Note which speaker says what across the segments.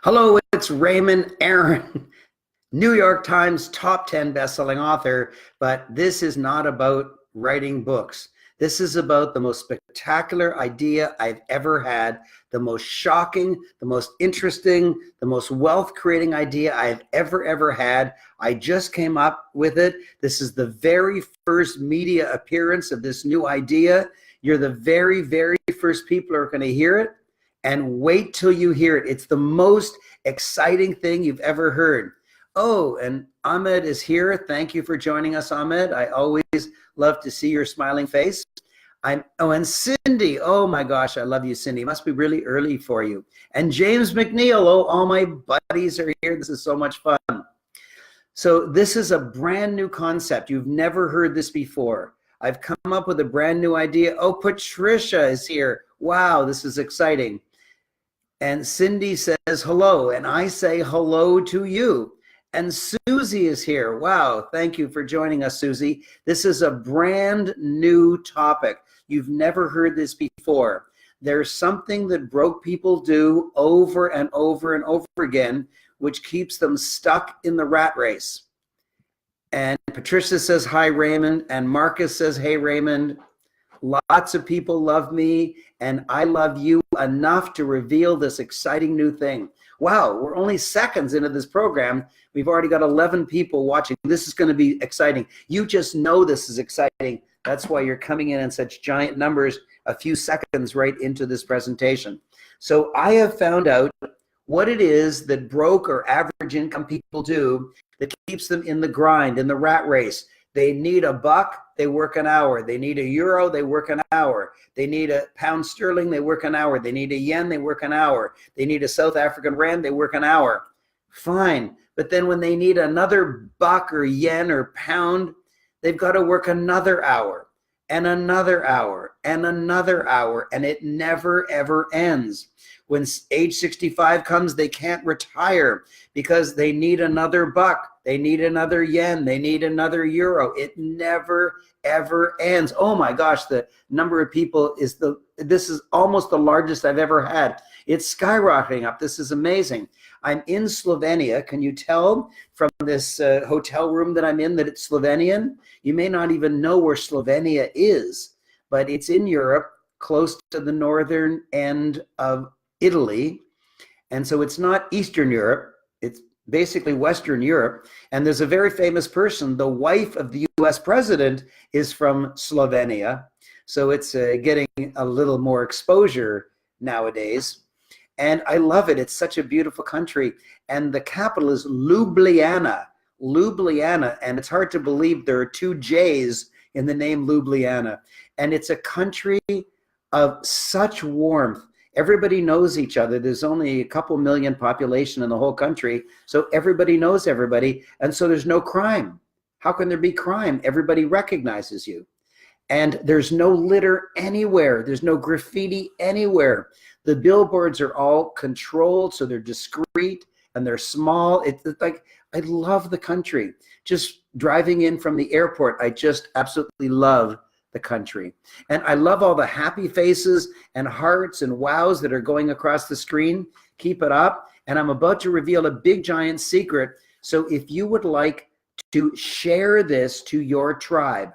Speaker 1: Hello, it's Raymond Aaron, New York Times top 10 bestselling author, but this is not about writing books. This is about the most spectacular idea I've ever had, the most shocking, the most interesting, the most wealth creating idea I've ever had. I just came up with it. This is the very first media appearance of this new idea. You're the very first people who are going to hear it. And wait till you hear it. It's the most exciting thing you've ever heard. Oh, and Ahmed is here. Thank you for joining us, Ahmed. I always love to see your smiling face. And Cindy. Oh my gosh, I love you, Cindy. It must be really early for you. And James McNeil. Oh, all my buddies are here. This is so much fun. So this is a brand new concept. You've never heard this before. I've come up with a brand new idea. Oh, Patricia is here. Wow, this is exciting. And Cindy says hello, and I say hello to you. And Susie is here. Wow, thank you for joining us, Susie. This is a brand new topic. You've never heard this before. There's something that broke people do over and over again, which keeps them stuck in the rat race. And Patricia says, hi, Raymond. And Marcus says, hey, Raymond. Lots of people love me, and I love you enough to reveal this exciting new thing. Wow, we're only seconds into this program. We've already got 11 people watching. This is going to be exciting. You just know this is exciting. That's why you're coming in such giant numbers a few seconds right into this presentation. So I have found out what it is that broke or average income people do that keeps them in the grind, in the rat race. They need a buck, they work an hour. They need a euro, they work an hour. They need a pound sterling, they work an hour. They need a yen, they work an hour. They need a South African rand, they work an hour. Fine, but then when they need another buck or yen or pound, they've got to work another hour and another hour and another hour, and it never ever ends. When age 65 comes, they can't retire because they need another buck, they need another yen, they need another euro. It never ever ends. Oh my gosh, the number of people this is almost the largest I've ever had. It's skyrocketing up. This is amazing. I'm in Slovenia. Can you tell from this hotel room that I'm in that it's Slovenian? You may not even know where Slovenia is, but it's in Europe, close to the northern end of Italy. And so it's not Eastern Europe, it's basically Western Europe. And there's a very famous person, the wife of the US president is from Slovenia. So it's getting a little more exposure nowadays. And I love it. It's such a beautiful country. And the capital is Ljubljana. Ljubljana. And it's hard to believe there are two J's in the name Ljubljana. And it's a country of such warmth. Everybody knows each other. There's only a couple million population in the whole country. So everybody knows everybody. And so there's no crime. How can there be crime? Everybody recognizes you. And there's no litter anywhere. There's no graffiti anywhere. The billboards are all controlled, so they're discreet and they're small. It's like, I love the country. Just driving in from the airport, I just absolutely love the country. And I love all the happy faces and hearts and wows that are going across the screen. Keep it up. And I'm about to reveal a big giant secret. So if you would like to share this to your tribe,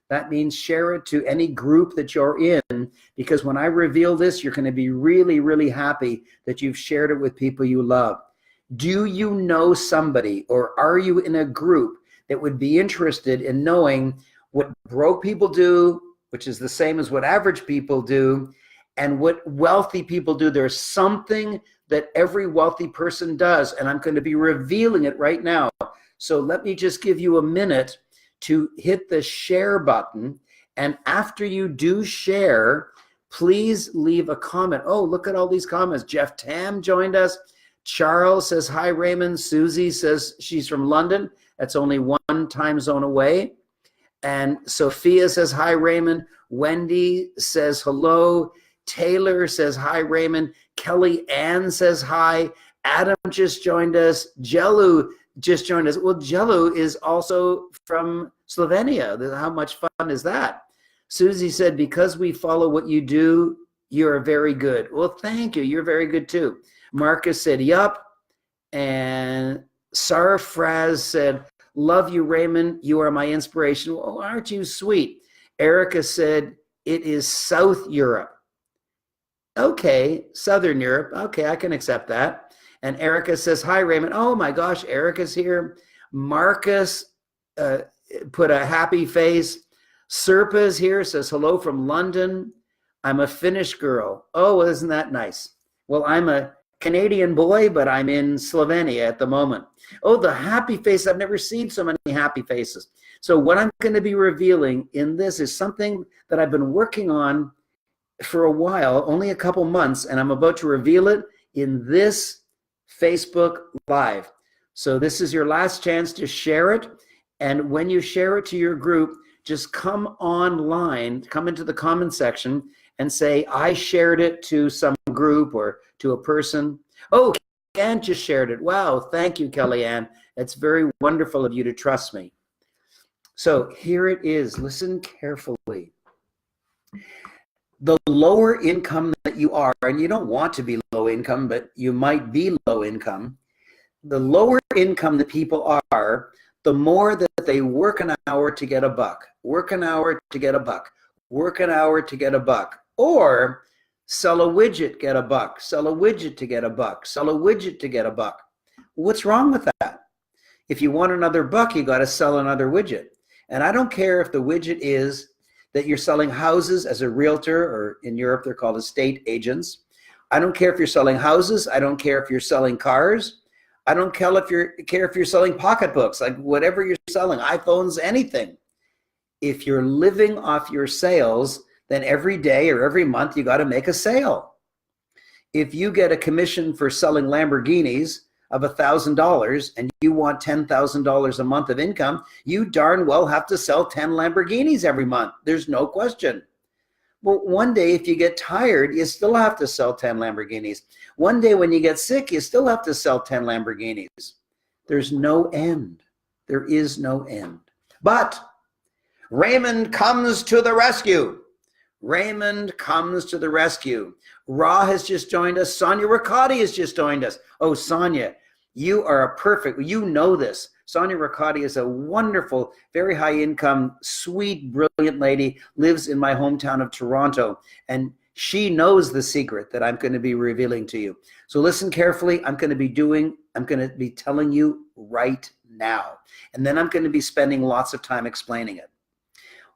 Speaker 1: that means share it to any group that you're in, because when I reveal this, you're going to be really happy that you've shared it with people you love. Do you know somebody, or are you in a group that would be interested in knowing what broke people do, which is the same as what average people do, and what wealthy people do? There's something that every wealthy person does, and I'm going to be revealing it right now. So let me just give you a minute to hit the share button. And after you do share, please leave a comment. Oh, look at all these comments. Jeff Tam joined us. Charles says, hi, Raymond. Susie says she's from London. That's only one time zone away. And Sophia says, hi, Raymond. Wendy says, hello. Taylor says, hi, Raymond. Kelly Ann says, hi. Adam just joined us. Jellu just joined us. Well, Jellu is also from Slovenia. How much fun is that? Susie said, because we follow what you do, you're very good. Well, thank you. You're very good too. Marcus said, yup. And Sarfraz said, love you, Raymond. You are my inspiration. Well, aren't you sweet? Erica said, it is South Europe. Okay, Southern Europe. Okay, I can accept that. And Erica says, hi, Raymond. Oh my gosh, Erica's here. Marcus put a happy face. Serpa's here, says hello from London. I'm a Finnish girl. Oh, isn't that nice? Well, I'm a Canadian boy, but I'm in Slovenia at the moment. Oh, the happy face. I've never seen so many happy faces. So what I'm going to be revealing in this is something that I've been working on for a while, only a couple months, and I'm about to reveal it in this Facebook Live. So this is your last chance to share it. And when you share it to your group, just come online, come into the comment section and say, I shared it to some group or to a person. Oh, Kellyanne just shared it. Wow, thank you, Kellyanne. It's very wonderful of you to trust me. So here it is. Listen carefully. The lower income that you are, and you don't want to be low income, but you might be low income. The lower income that people are, the more that they work an hour to get a buck, work an hour to get a buck, work an hour to get a buck, or sell a widget, get a buck, sell a widget to get a buck, sell a widget to get a buck. What's wrong with that? If you want another buck, you got to sell another widget. And I don't care if the widget is that you're selling houses as a realtor, or in Europe, they're called estate agents. I don't care if you're selling houses. I don't care if you're selling cars. I don't care if you're selling pocketbooks, like whatever you're selling, iPhones, anything. If you're living off your sales, then every day or every month, you got to make a sale. If you get a commission for selling Lamborghinis of $1,000 and you want $10,000 a month of income, you darn well have to sell 10 Lamborghinis every month. There's no question. Well, one day if you get tired, you still have to sell 10 Lamborghinis. One day when you get sick, you still have to sell 10 Lamborghinis. There's no end. There is no end. But Raymond comes to the rescue. Raymond comes to the rescue. Ra has just joined us. Sonia Riccati has just joined us. Oh, Sonia, you are a perfect, you know this. Sonia Riccati is a wonderful, very high income, sweet, brilliant lady, lives in my hometown of Toronto. And she knows the secret that I'm going to be revealing to you. So listen carefully. I'm going to be telling you right now. And then I'm going to be spending lots of time explaining it.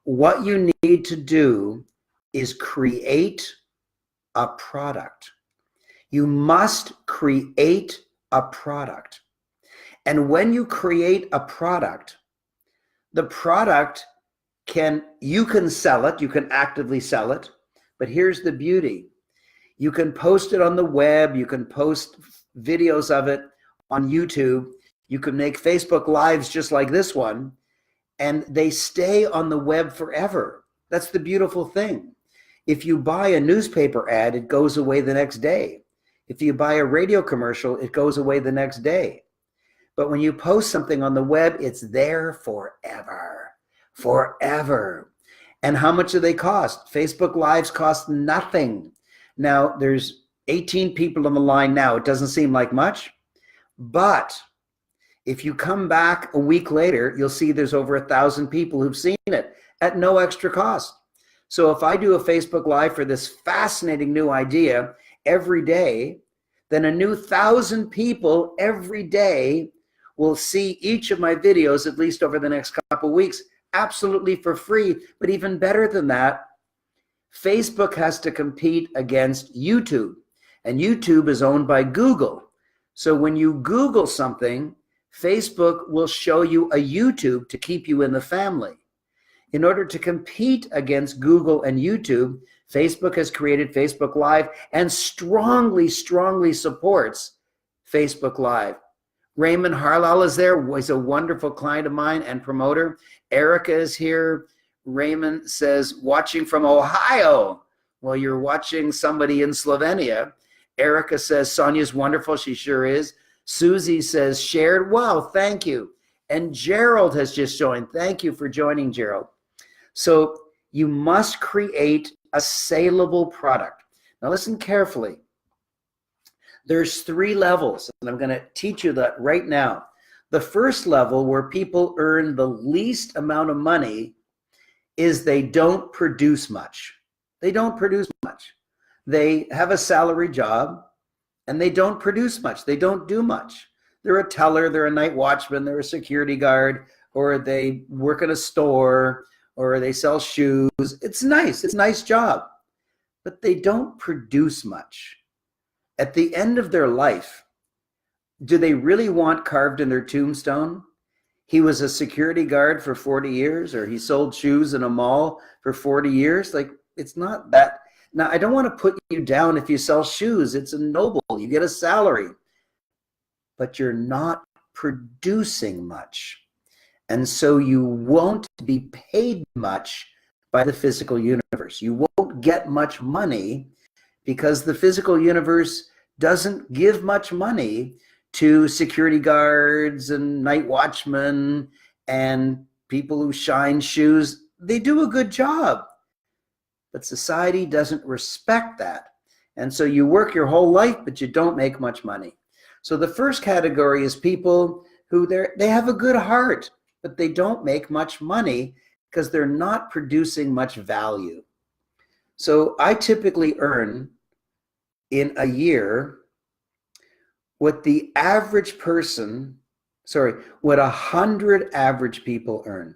Speaker 1: What you need to do is create a product. You must create a product. And when you create a product, the product you can sell it, you can actively sell it, but here's the beauty. You can post it on the web, you can post videos of it on YouTube, you can make Facebook Lives just like this one, and they stay on the web forever. That's the beautiful thing. If you buy a newspaper ad, it goes away the next day. If you buy a radio commercial, it goes away the next day. But when you post something on the web, it's there forever, forever. And how much do they cost? Facebook Lives cost nothing. Now, there's 18 people on the line now. It doesn't seem like much, but if you come back a week later, you'll see there's over 1,000 people who've seen it at no extra cost. So if I do a Facebook Live for this fascinating new idea every day, then a new 1,000 people every day will see each of my videos, at least over the next couple of weeks, absolutely for free. But even better than that, Facebook has to compete against YouTube, and YouTube is owned by Google. So when you Google something, Facebook will show you a YouTube to keep you in the family. In order to compete against Google and YouTube, Facebook has created Facebook Live and strongly, strongly supports Facebook Live. Raymond Harlal is there. He's a wonderful client of mine and promoter. Erica is here. Raymond says, watching from Ohio. Well, you're watching somebody in Slovenia. Erica says, Sonia's wonderful. She sure is. Susie says, shared. Wow, thank you. And Gerald has just joined. Thank you for joining, Gerald. So you must create a saleable product. Now listen carefully. There's 3 levels, and I'm going to teach you that right now. The first level, where people earn the least amount of money, is they don't produce much. They don't produce much. They have a salary job and they don't produce much. They don't do much. They're a teller, they're a night watchman, they're a security guard, or they work at a store, or they sell shoes. It's nice. It's a nice job, but they don't produce much. At the end of their life, do they really want carved in their tombstone, he was a security guard for 40 years, or he sold shoes in a mall for 40 years? Like, it's not that. Now, I don't want to put you down if you sell shoes. It's a noble. You get a salary, but you're not producing much. And so you won't be paid much by the physical universe. You won't get much money because the physical universe doesn't give much money to security guards and night watchmen and people who shine shoes. They do a good job, but society doesn't respect that. And so you work your whole life, but you don't make much money. So the first category is people who they have a good heart, but they don't make much money because they're not producing much value. So I typically earn in a year what the average person, what 100 average people earn.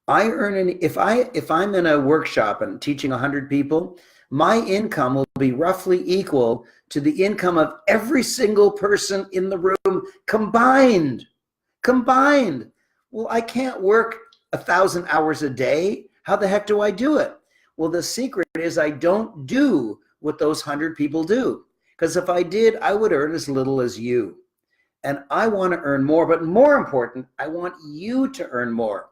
Speaker 1: I earn, if I'm in a workshop and teaching 100 people, my income will be roughly equal to the income of every single person in the room combined. Well, I can't work 1,000 hours a day. How the heck do I do it? Well, the secret is I don't do what those 100 people do. Because if I did, I would earn as little as you. And I want to earn more, but more important, I want you to earn more.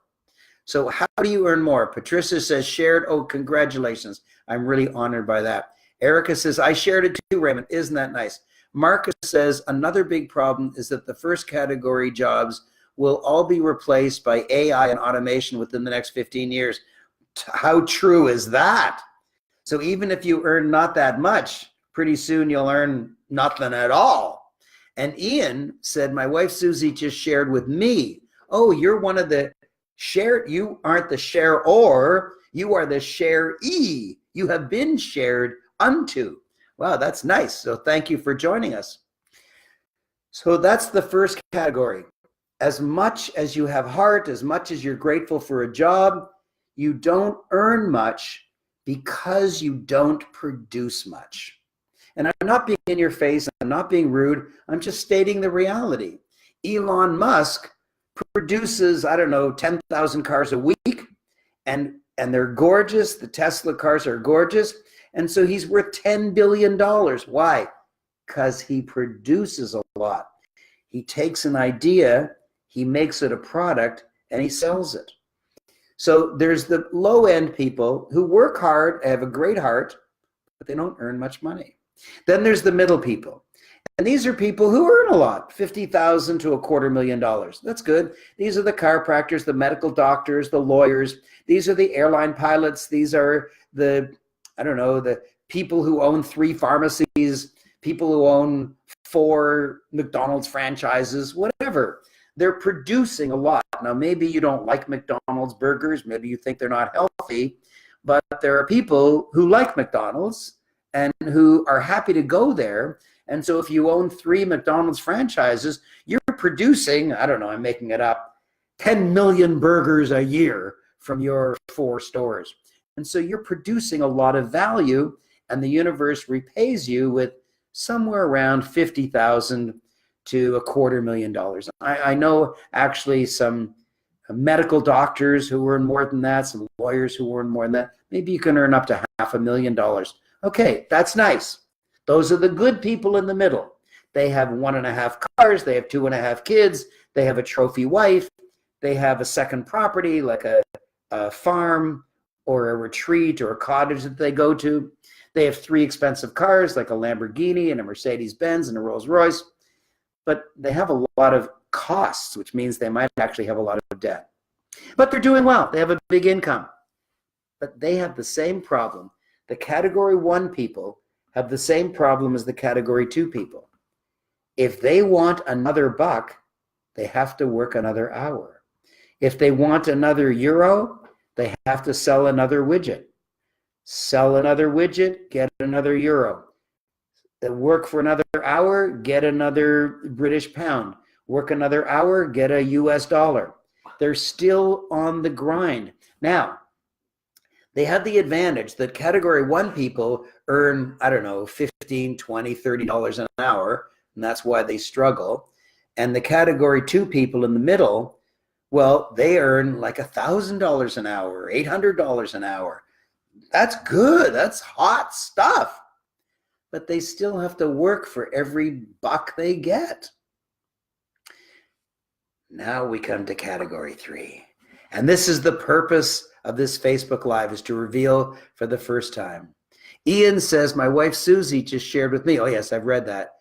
Speaker 1: So how do you earn more? Patricia says shared. Oh, congratulations. I'm really honored by that. Erica says, I shared it too, Raymond. Isn't that nice? Marcus says, another big problem is that the first category jobs will all be replaced by AI and automation within the next 15 years. How true is that? So even if you earn not that much, pretty soon you'll earn nothing at all. And Ian said, my wife Susie just shared with me. Oh, you're one of the shared. You aren't the sharer, you are the sharee. You have been shared unto. Wow, that's nice. So thank you for joining us. So that's the first category. As much as you have heart, as much as you're grateful for a job, you don't earn much because you don't produce much. And I'm not being in your face, I'm not being rude, I'm just stating the reality. Elon Musk produces, I don't know, 10,000 cars a week, and they're gorgeous. The Tesla cars are gorgeous. And so he's worth $10 billion. Why? Because he produces a lot. He takes an idea, he makes it a product, and he sells it. So there's the low-end people who work hard, have a great heart, but they don't earn much money. Then there's the middle people. And these are people who earn a lot, $50,000 to $250,000. That's good. These are the chiropractors, the medical doctors, the lawyers. These are the airline pilots. These are the, I don't know, the people who own 3 pharmacies, people who own 4 McDonald's franchises, whatever. They're producing a lot. Now, maybe you don't like McDonald's burgers. Maybe you think they're not healthy. But there are people who like McDonald's and who are happy to go there. And so if you own 3 McDonald's franchises, you're producing, I don't know, I'm making it up, 10 million burgers a year from your 4 stores. And so you're producing a lot of value, and the universe repays you with somewhere around $50,000 to $250,000. I know actually some medical doctors who earn more than that, some lawyers who earn more than that. Maybe you can earn up to $500,000. Okay, that's nice. Those are the good people in the middle. They have 1.5 cars, they have 2.5 kids, they have a trophy wife, they have a second property like a farm or a retreat or a cottage that they go to. They have 3 expensive cars like a Lamborghini and a Mercedes-Benz and a Rolls-Royce, but they have a lot of costs, which means they might actually have a lot of debt. But they're doing well. They have a big income. But they have the same problem. The category 1 people have the same problem as the category 2 people. If they want another buck, they have to work another hour. If they want another euro, they have to sell another widget. Sell another widget, get another euro. Work for another hour, get another British pound. Work another hour, get a US dollar. They're still on the grind. Now, they have the advantage that category 1 people earn, I don't know, $15, $20, $30 an hour, and that's why they struggle. And the category 2 people in the middle, well, they earn like $1,000 an hour, $800 an hour. That's good. That's hot stuff. But they still have to work for every buck they get. Now we come to category 3. And this is the purpose of this Facebook Live, is to reveal for the first time. Ian says, my wife Susie just shared with me. Oh, yes, I've read that.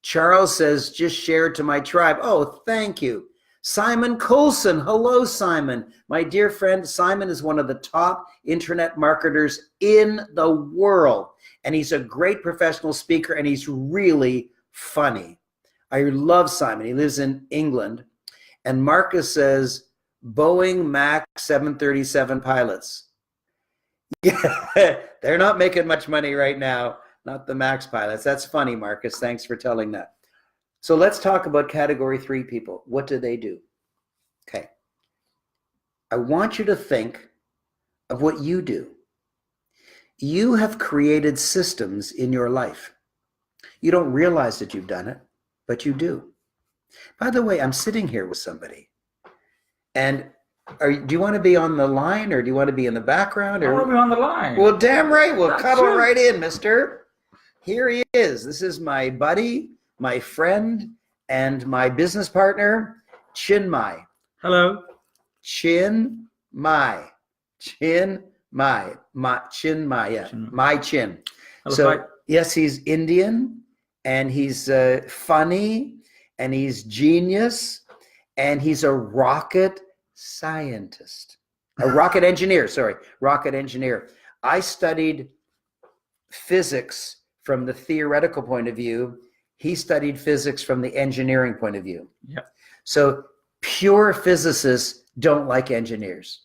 Speaker 1: Charles says, just shared to my tribe. Oh, thank you. Simon Colson. Hello, Simon. My dear friend, Simon is one of the top internet marketers in the world. And he's a great professional speaker, and he's really funny. I love Simon. He lives in England. And Marcus says, Boeing Max 737 pilots. Yeah, they're not making much money right now. Not the Max pilots. That's funny, Marcus. Thanks for telling that. So let's talk about category 3 people. What do they do? Okay. I want you to think of what you do. You have created systems in your life. You don't realize that you've done it, but you do. By the way, I'm sitting here with somebody. And do you want to be on the line, or do you want to be in the background? Or?
Speaker 2: I want to be on the line.
Speaker 1: Well, damn right. We'll cuddle right in, mister. Here he is. This is my buddy, my friend, and my business partner, Chinmay.
Speaker 2: Hello.
Speaker 1: Chinmay. Chinmay. Chinmay, yeah. My Chin.
Speaker 2: Hello,
Speaker 1: so, yes, he's Indian, and he's funny, and he's genius, and he's a rocket scientist. A rocket engineer, sorry. Rocket engineer. I studied physics from the theoretical point of view. He studied physics from the engineering point of view.
Speaker 2: Yeah.
Speaker 1: So pure physicists don't like engineers.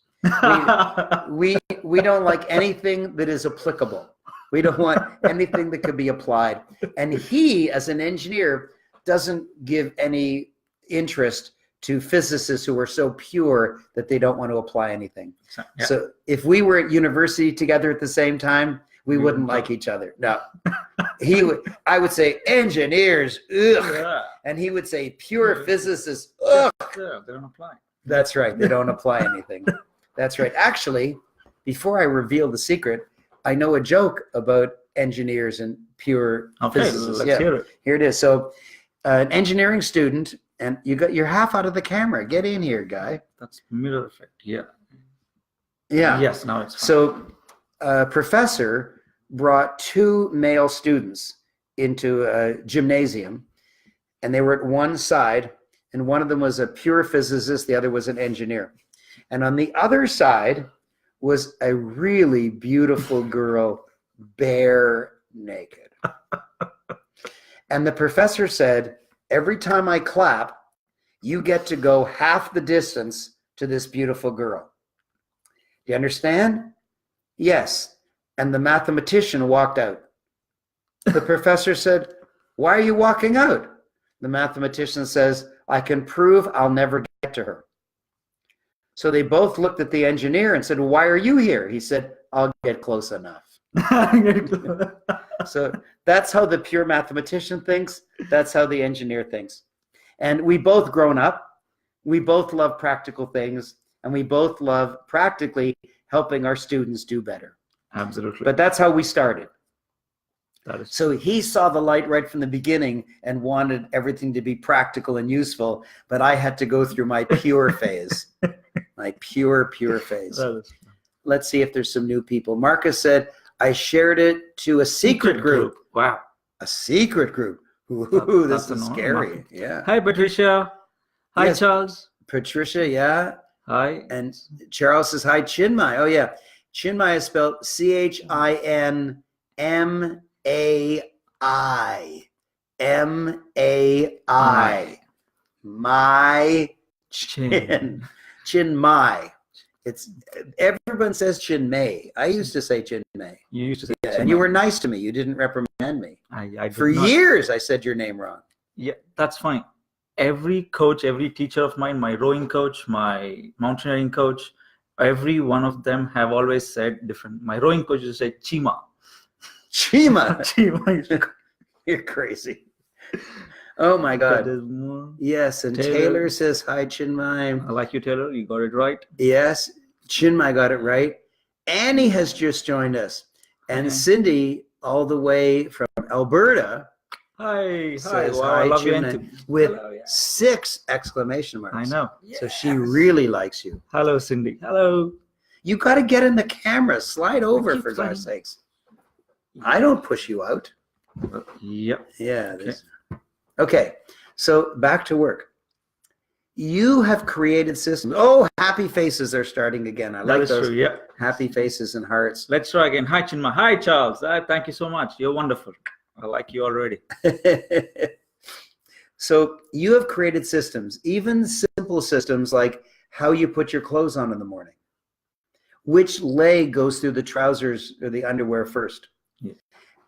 Speaker 1: We don't like anything that is applicable. We don't want anything that could be applied. And he, as an engineer, doesn't give any interest to physicists who are so pure that they don't want to apply anything.
Speaker 2: Yeah.
Speaker 1: So if we were at university together at the same time, we wouldn't like each other. No. I would say engineers, ugh. Yeah. And he would say pure physicists, ugh.
Speaker 2: Yeah, they don't apply.
Speaker 1: That's right. They don't apply anything. That's right. Actually, before I reveal the secret, I know a joke about engineers and pure physicists.
Speaker 2: Let's hear it.
Speaker 1: Here it is. So an engineering student, and you're half out of the camera. Get in here, guy.
Speaker 2: That's mirror effect. Yeah.
Speaker 1: Yeah.
Speaker 2: Yes, now it's fine.
Speaker 1: So a professor brought 2 male students into a gymnasium, and they were at one side, and one of them was a pure physicist, the other was an engineer. And on the other side was a really beautiful girl, bare naked. And the professor said, every time I clap, you get to go half the distance to this beautiful girl. Do you understand? Yes. And the mathematician walked out. The professor said, why are you walking out? The mathematician says, I can prove I'll never get to her. So they both looked at the engineer and said, well, why are you here? He said, I'll get close enough. So that's how the pure mathematician thinks. That's how the engineer thinks. And we both grown up. We both love practical things, and we both love practically helping our students do better.
Speaker 2: Absolutely.
Speaker 1: But that's how we started.
Speaker 2: That is.
Speaker 1: So he saw the light right from the beginning and wanted everything to be practical and useful, but I had to go through my pure phase. My pure phase. Let's see if there's some new people. Marcus said, I shared it to a secret group.
Speaker 2: Wow.
Speaker 1: A secret group. Ooh, this is scary. Yeah.
Speaker 2: Hi, Patricia. Hi, yes. Charles.
Speaker 1: Patricia, yeah.
Speaker 2: Hi.
Speaker 1: And Charles says, hi, Chinmay. Oh, yeah. Chinmay is spelled Chinmay. M-A-I. M-A-I. My chin. Chin Mai. It's everyone says Chin May. I used to say Chin May.
Speaker 2: You used to say
Speaker 1: Yeah, and you were nice to me. You didn't reprimand me.
Speaker 2: I
Speaker 1: For years I said your name wrong.
Speaker 2: Yeah, that's fine. Every coach, every teacher of mine, my rowing coach, my mountaineering coach, every one of them have always said different. My rowing coach used to say Chima.
Speaker 1: Chima.
Speaker 2: Chima.
Speaker 1: You're crazy. Oh my God.
Speaker 2: That is more.
Speaker 1: Yes, and Taylor says hi, Chinmai.
Speaker 2: I like you, Taylor. You got it right.
Speaker 1: Yes, Chinmai got it right. Annie has just joined us. And Cindy, all the way from Alberta,
Speaker 2: hi.
Speaker 1: says
Speaker 2: Wow,
Speaker 1: hi,
Speaker 2: I love you,
Speaker 1: Chinmai,
Speaker 2: Auntie.
Speaker 1: with
Speaker 2: Hello, yeah.
Speaker 1: 6 exclamation marks.
Speaker 2: I know.
Speaker 1: So she really likes you.
Speaker 2: Hello, Cindy. Hello.
Speaker 1: You got to get in the camera. Slide over, for God's sakes. I don't push you out.
Speaker 2: Yep.
Speaker 1: Yeah. Okay, so back to work. You have created systems. Oh, happy faces are starting again. I like those.
Speaker 2: True, yeah.
Speaker 1: Happy faces and hearts.
Speaker 2: Let's try again. Hi, Chinma. Hi, Charles. Thank you so much. You're wonderful. I like you already.
Speaker 1: So you have created systems, even simple systems like how you put your clothes on in the morning. Which leg goes through the trousers or the underwear first?
Speaker 2: Yeah.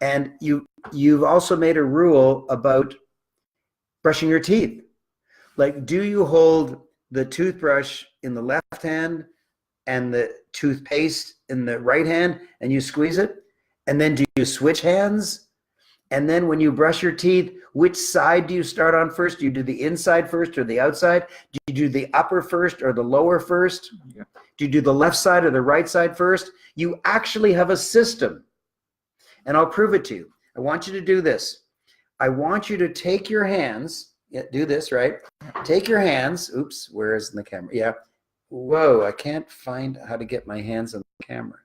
Speaker 1: And you've also made a rule about brushing your teeth. Like, do you hold the toothbrush in the left hand and the toothpaste in the right hand and you squeeze it? And then do you switch hands? And then when you brush your teeth, which side do you start on first? Do you do the inside first or the outside? Do you do the upper first or the lower first?
Speaker 2: Yeah.
Speaker 1: Do you do the left side or the right side first? You actually have a system. And I'll prove it to you. I want you to do this. I want you to take your hands, do this, right? Take your hands, oops, where is the camera? Yeah. Whoa, I can't find how to get my hands on the camera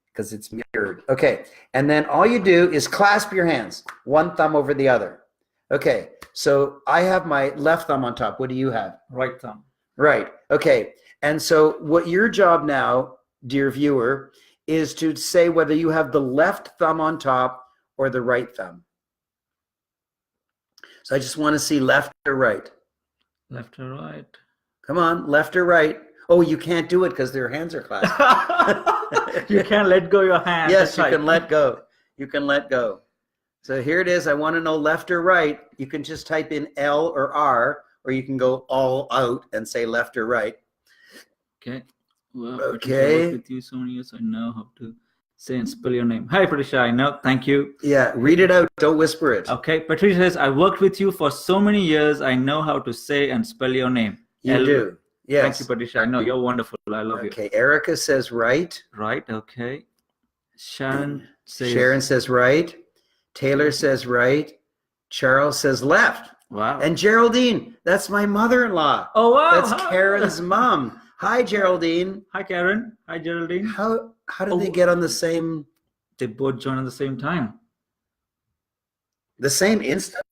Speaker 1: because it's mirrored. Okay, and then all you do is clasp your hands, one thumb over the other. Okay, so I have my left thumb on top. What do you have?
Speaker 2: Right thumb.
Speaker 1: Right, okay. And so what your job now, dear viewer, is to say whether you have the left thumb on top or the right thumb. So I just want to see left or right.
Speaker 2: Left or right?
Speaker 1: Come on, left or right. Oh, you can't do it because their hands are clasped.
Speaker 2: You can't let go your hand.
Speaker 1: Yes, you can let go. You can let go. So here it is. I want to know left or right. You can just type in L or R, or you can go all out and say left or right.
Speaker 2: Okay. Well,
Speaker 1: okay.
Speaker 2: I worked with you so many years, I know how to say and spell your name. Hi, Patricia. I know. Thank you.
Speaker 1: Yeah, read it out. Don't whisper it.
Speaker 2: Okay. Patricia says, I worked with you for so many years. I know how to say and spell your name.
Speaker 1: You do. Yes.
Speaker 2: Thank you, Patricia. I know. You're wonderful. I love you.
Speaker 1: Okay. Erica says right.
Speaker 2: Right. Okay. Sharon
Speaker 1: says right. Taylor says right. Charles says left.
Speaker 2: Wow.
Speaker 1: And Geraldine, that's my mother-in-law.
Speaker 2: Oh, wow.
Speaker 1: That's Karen's mom. Hi, Geraldine.
Speaker 2: Hi, Karen. Hi, Geraldine.
Speaker 1: How did they get on the same?
Speaker 2: They both joined at the same time.
Speaker 1: The same instant?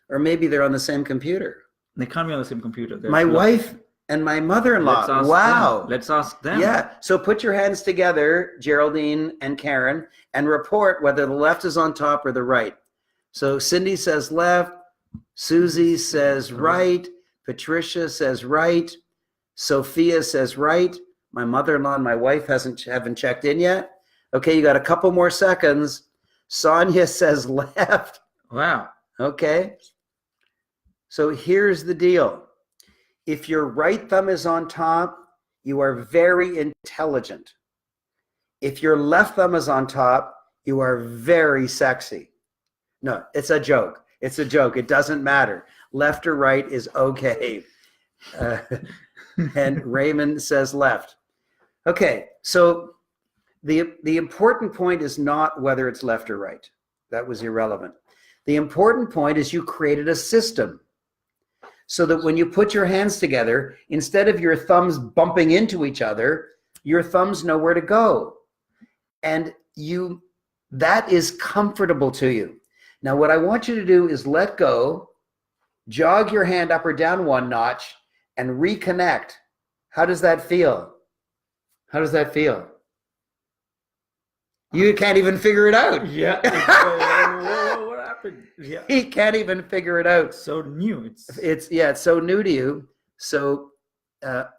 Speaker 1: Or maybe they're on the same computer.
Speaker 2: They can't be on the same computer.
Speaker 1: My wife and my mother-in-law. Wow.
Speaker 2: Let's ask them.
Speaker 1: Yeah. So put your hands together, Geraldine and Karen, and report whether the left is on top or the right. So Cindy says left. Susie says right. Patricia says right. Sophia says right. My mother-in-law and my wife haven't checked in yet. Okay, you got a couple more seconds. Sonia says left.
Speaker 2: Wow.
Speaker 1: Okay. So here's the deal. If your right thumb is on top, you are very intelligent. If your left thumb is on top, you are very sexy. No, it's a joke. It's a joke. It doesn't matter. Left or right is okay. And Raymond says left. Okay, so the important point is not whether it's left or right. That was irrelevant. The important point is you created a system so that when you put your hands together, instead of your thumbs bumping into each other, your thumbs know where to go. And that is comfortable to you. Now, what I want you to do is let go, jog your hand up or down one notch, and reconnect. How does that feel? How does that feel? You can't even figure it out.
Speaker 2: Yeah. What happened? Yeah.
Speaker 1: He can't even figure it out.
Speaker 2: So new.
Speaker 1: It's so new to you. So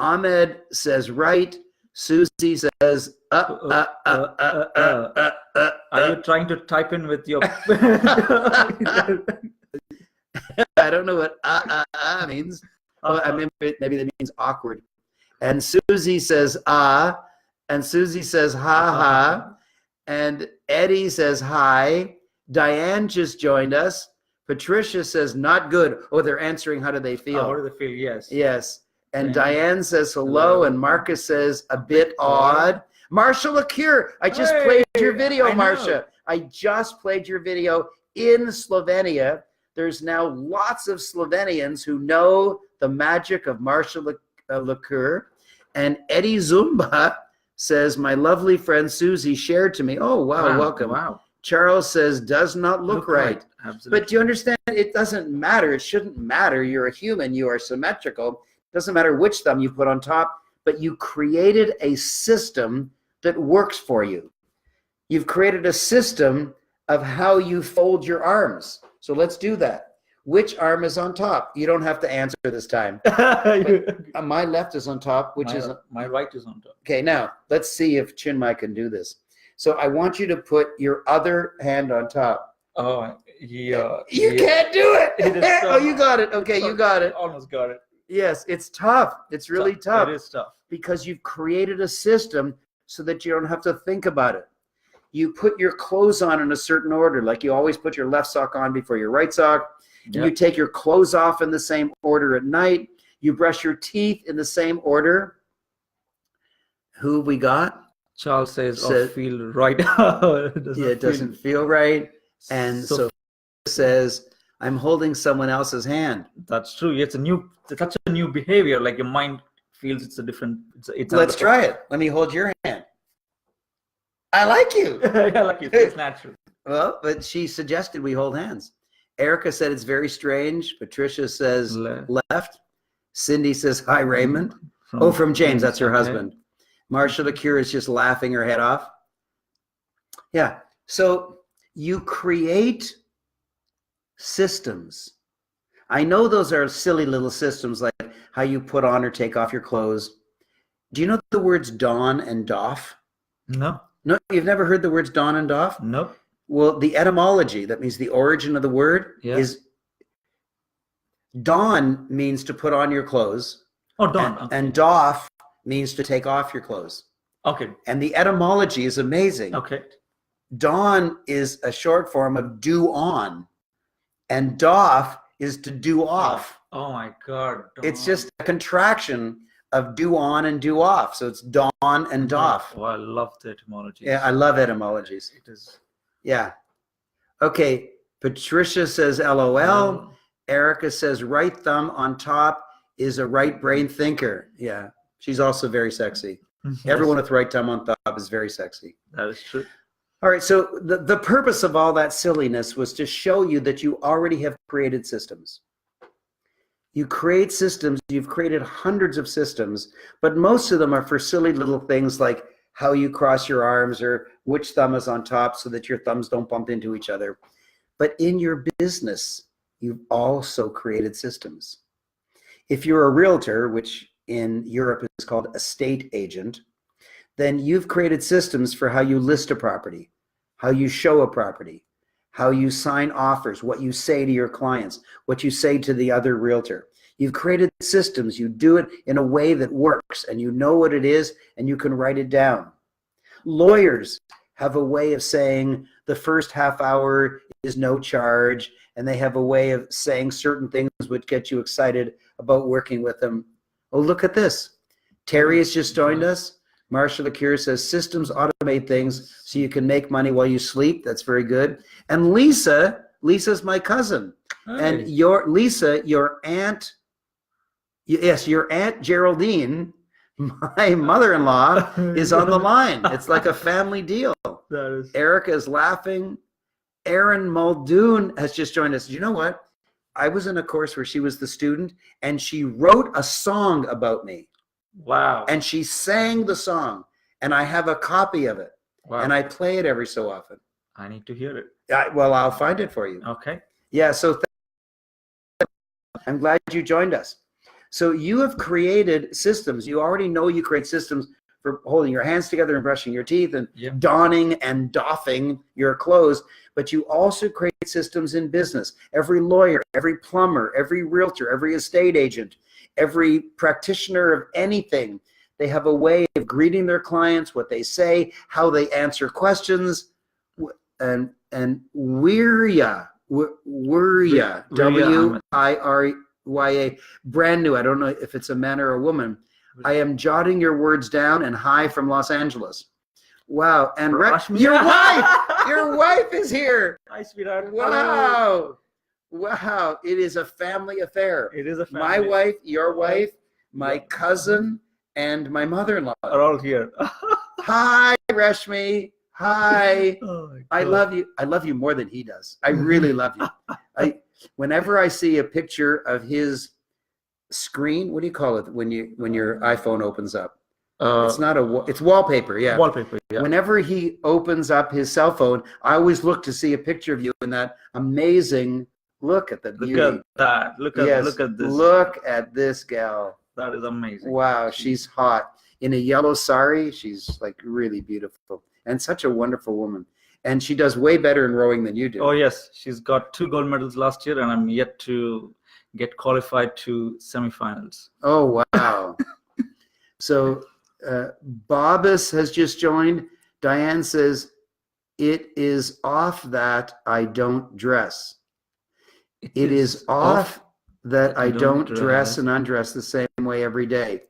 Speaker 1: Ahmed says right. Susie says
Speaker 2: Are you trying to type in with your?
Speaker 1: I don't know what means. Well, I mean, maybe that means awkward. And Susie says and Susie says ha ha, and Eddie says hi. Diane just joined us. Patricia says not good. Oh, they're answering how do they feel.
Speaker 2: How do they feel? Yes.
Speaker 1: Yes. And Diane says hello, and Marcus says a bit odd. Marcia LaCure, I just played your video, Marcia. I just played your video in Slovenia. There's now lots of Slovenians who know the magic of Marcia LaCure. And Eddie Zumba says, my lovely friend Susie shared to me. Oh, wow, welcome.
Speaker 2: Wow.
Speaker 1: Charles says, does not look right.
Speaker 2: Absolutely.
Speaker 1: But do you understand? It doesn't matter. It shouldn't matter. You're a human. You are symmetrical. Doesn't matter which thumb you put on top, but you created a system that works for you. You've created a system of how you fold your arms. So let's do that. Which arm is on top? You don't have to answer this time. My left is on top,
Speaker 2: my right is on top.
Speaker 1: Okay, now let's see if Chinmay can do this. So I want you to put your other hand on top.
Speaker 2: Oh, yeah.
Speaker 1: You can't do it. Oh, you got it. Okay, you got it.
Speaker 2: Almost got it.
Speaker 1: Yes, it's tough. It's really tough.
Speaker 2: It is tough.
Speaker 1: Because you've created a system so that you don't have to think about it. You put your clothes on in a certain order, like you always put your left sock on before your right sock. Yep. And you take your clothes off in the same order at night. You brush your teeth in the same order. Who have we got?
Speaker 2: Charles says, feel right.
Speaker 1: It doesn't feel right. And so says, I'm holding someone else's hand.
Speaker 2: That's true. It's such a new behavior. Like your mind feels it's a different.
Speaker 1: Let's try it. Let me hold your hand. I like you.
Speaker 2: I like you. It's natural.
Speaker 1: Well, but she suggested we hold hands. Erica said it's very strange. Patricia says left. Cindy says hi, Raymond. From James. That's her husband. Marcia LaCure is just laughing her head off. Yeah. So you create systems. I know those are silly little systems like how you put on or take off your clothes. Do you know the words don and doff?
Speaker 2: No.
Speaker 1: No, you've never heard the words don and doff?
Speaker 2: No.
Speaker 1: Well, the etymology, that means the origin of the word, is don means to put on your clothes.
Speaker 2: Oh, don.
Speaker 1: And doff means to take off your clothes.
Speaker 2: Okay.
Speaker 1: And the etymology is amazing.
Speaker 2: Okay.
Speaker 1: Don is a short form of do on, and doff is to do off.
Speaker 2: Oh my God.
Speaker 1: It's just a contraction of do on and do off. So it's don and doff.
Speaker 2: Oh, I love the etymology.
Speaker 1: Yeah, I love etymologies.
Speaker 2: It is.
Speaker 1: Yeah. Okay. Patricia says LOL. Erica says right thumb on top is a right brain thinker. Yeah. She's also very sexy. Yes. Everyone with right thumb on top is very sexy.
Speaker 2: That is true.
Speaker 1: All right. So the purpose of all that silliness was to show you that you already have created systems. You create systems. You've created hundreds of systems, but most of them are for silly little things like how you cross your arms or which thumb is on top so that your thumbs don't bump into each other. But in your business, you've also created systems. If you're a realtor, which in Europe is called estate agent, then you've created systems for how you list a property, how you show a property, how you sign offers, what you say to your clients, what you say to the other realtor. You've created systems. You do it in a way that works, and you know what it is, and you can write it down. Lawyers have a way of saying the first half hour is no charge, and they have a way of saying certain things which get you excited about working with them. Oh, look at this. Terry has just joined us. Marcia LaCure says systems automate things so you can make money while you sleep. That's very good. And Lisa's my cousin. Hi. And your aunt, yes, your Aunt Geraldine, my mother-in-law, is on the line. It's like a family deal. Erica is laughing. Erin Muldoon has just joined us. Do you know what? I was in a course where she was the student, and she wrote a song about me.
Speaker 2: Wow.
Speaker 1: And she sang the song, and I have a copy of it.
Speaker 2: Wow.
Speaker 1: And I play it every so often.
Speaker 2: I need to hear it.
Speaker 1: Well, I'll find it for you.
Speaker 2: Okay.
Speaker 1: Yeah, so I'm glad you joined us. So you have created systems. You already know you create systems for holding your hands together and brushing your teeth and donning and doffing your clothes, but you also create systems in business. Every lawyer, every plumber, every realtor, every estate agent, every practitioner of anything, they have a way of greeting their clients, what they say, how they answer questions, and Wirya, W-I-R-Y-A, brand new. I don't know if it's a man or a woman. I am jotting your words down, and hi from Los Angeles. Wow. And your wife is here.
Speaker 2: Hi, sweetheart.
Speaker 1: Wow. Wow. It is a family affair.
Speaker 2: It is a family.
Speaker 1: My wife, your wife, my cousin, and my mother-in-law
Speaker 2: are all here.
Speaker 1: Hi, Rashmi. Hi. I love you. I love you more than he does. I really love you. Whenever I see a picture of his screen, what do you call it when your iPhone opens up? It's wallpaper. Yeah.
Speaker 2: Wallpaper. Yeah.
Speaker 1: Whenever he opens up his cell phone, I always look to see a picture of you in that amazing. Look at the beauty.
Speaker 2: Look at that. Look at this.
Speaker 1: Look at this gal.
Speaker 2: That is amazing.
Speaker 1: Wow, she's hot. In a yellow sari, she's like really beautiful and such a wonderful woman. And she does way better in rowing than you do.
Speaker 2: Oh yes, she's got 2 gold medals last year, and I'm yet to get qualified to semifinals.
Speaker 1: Oh wow. So Bobus has just joined. Diane says, it is off that I don't dress. It is off that I don't dress and undress the same way every day.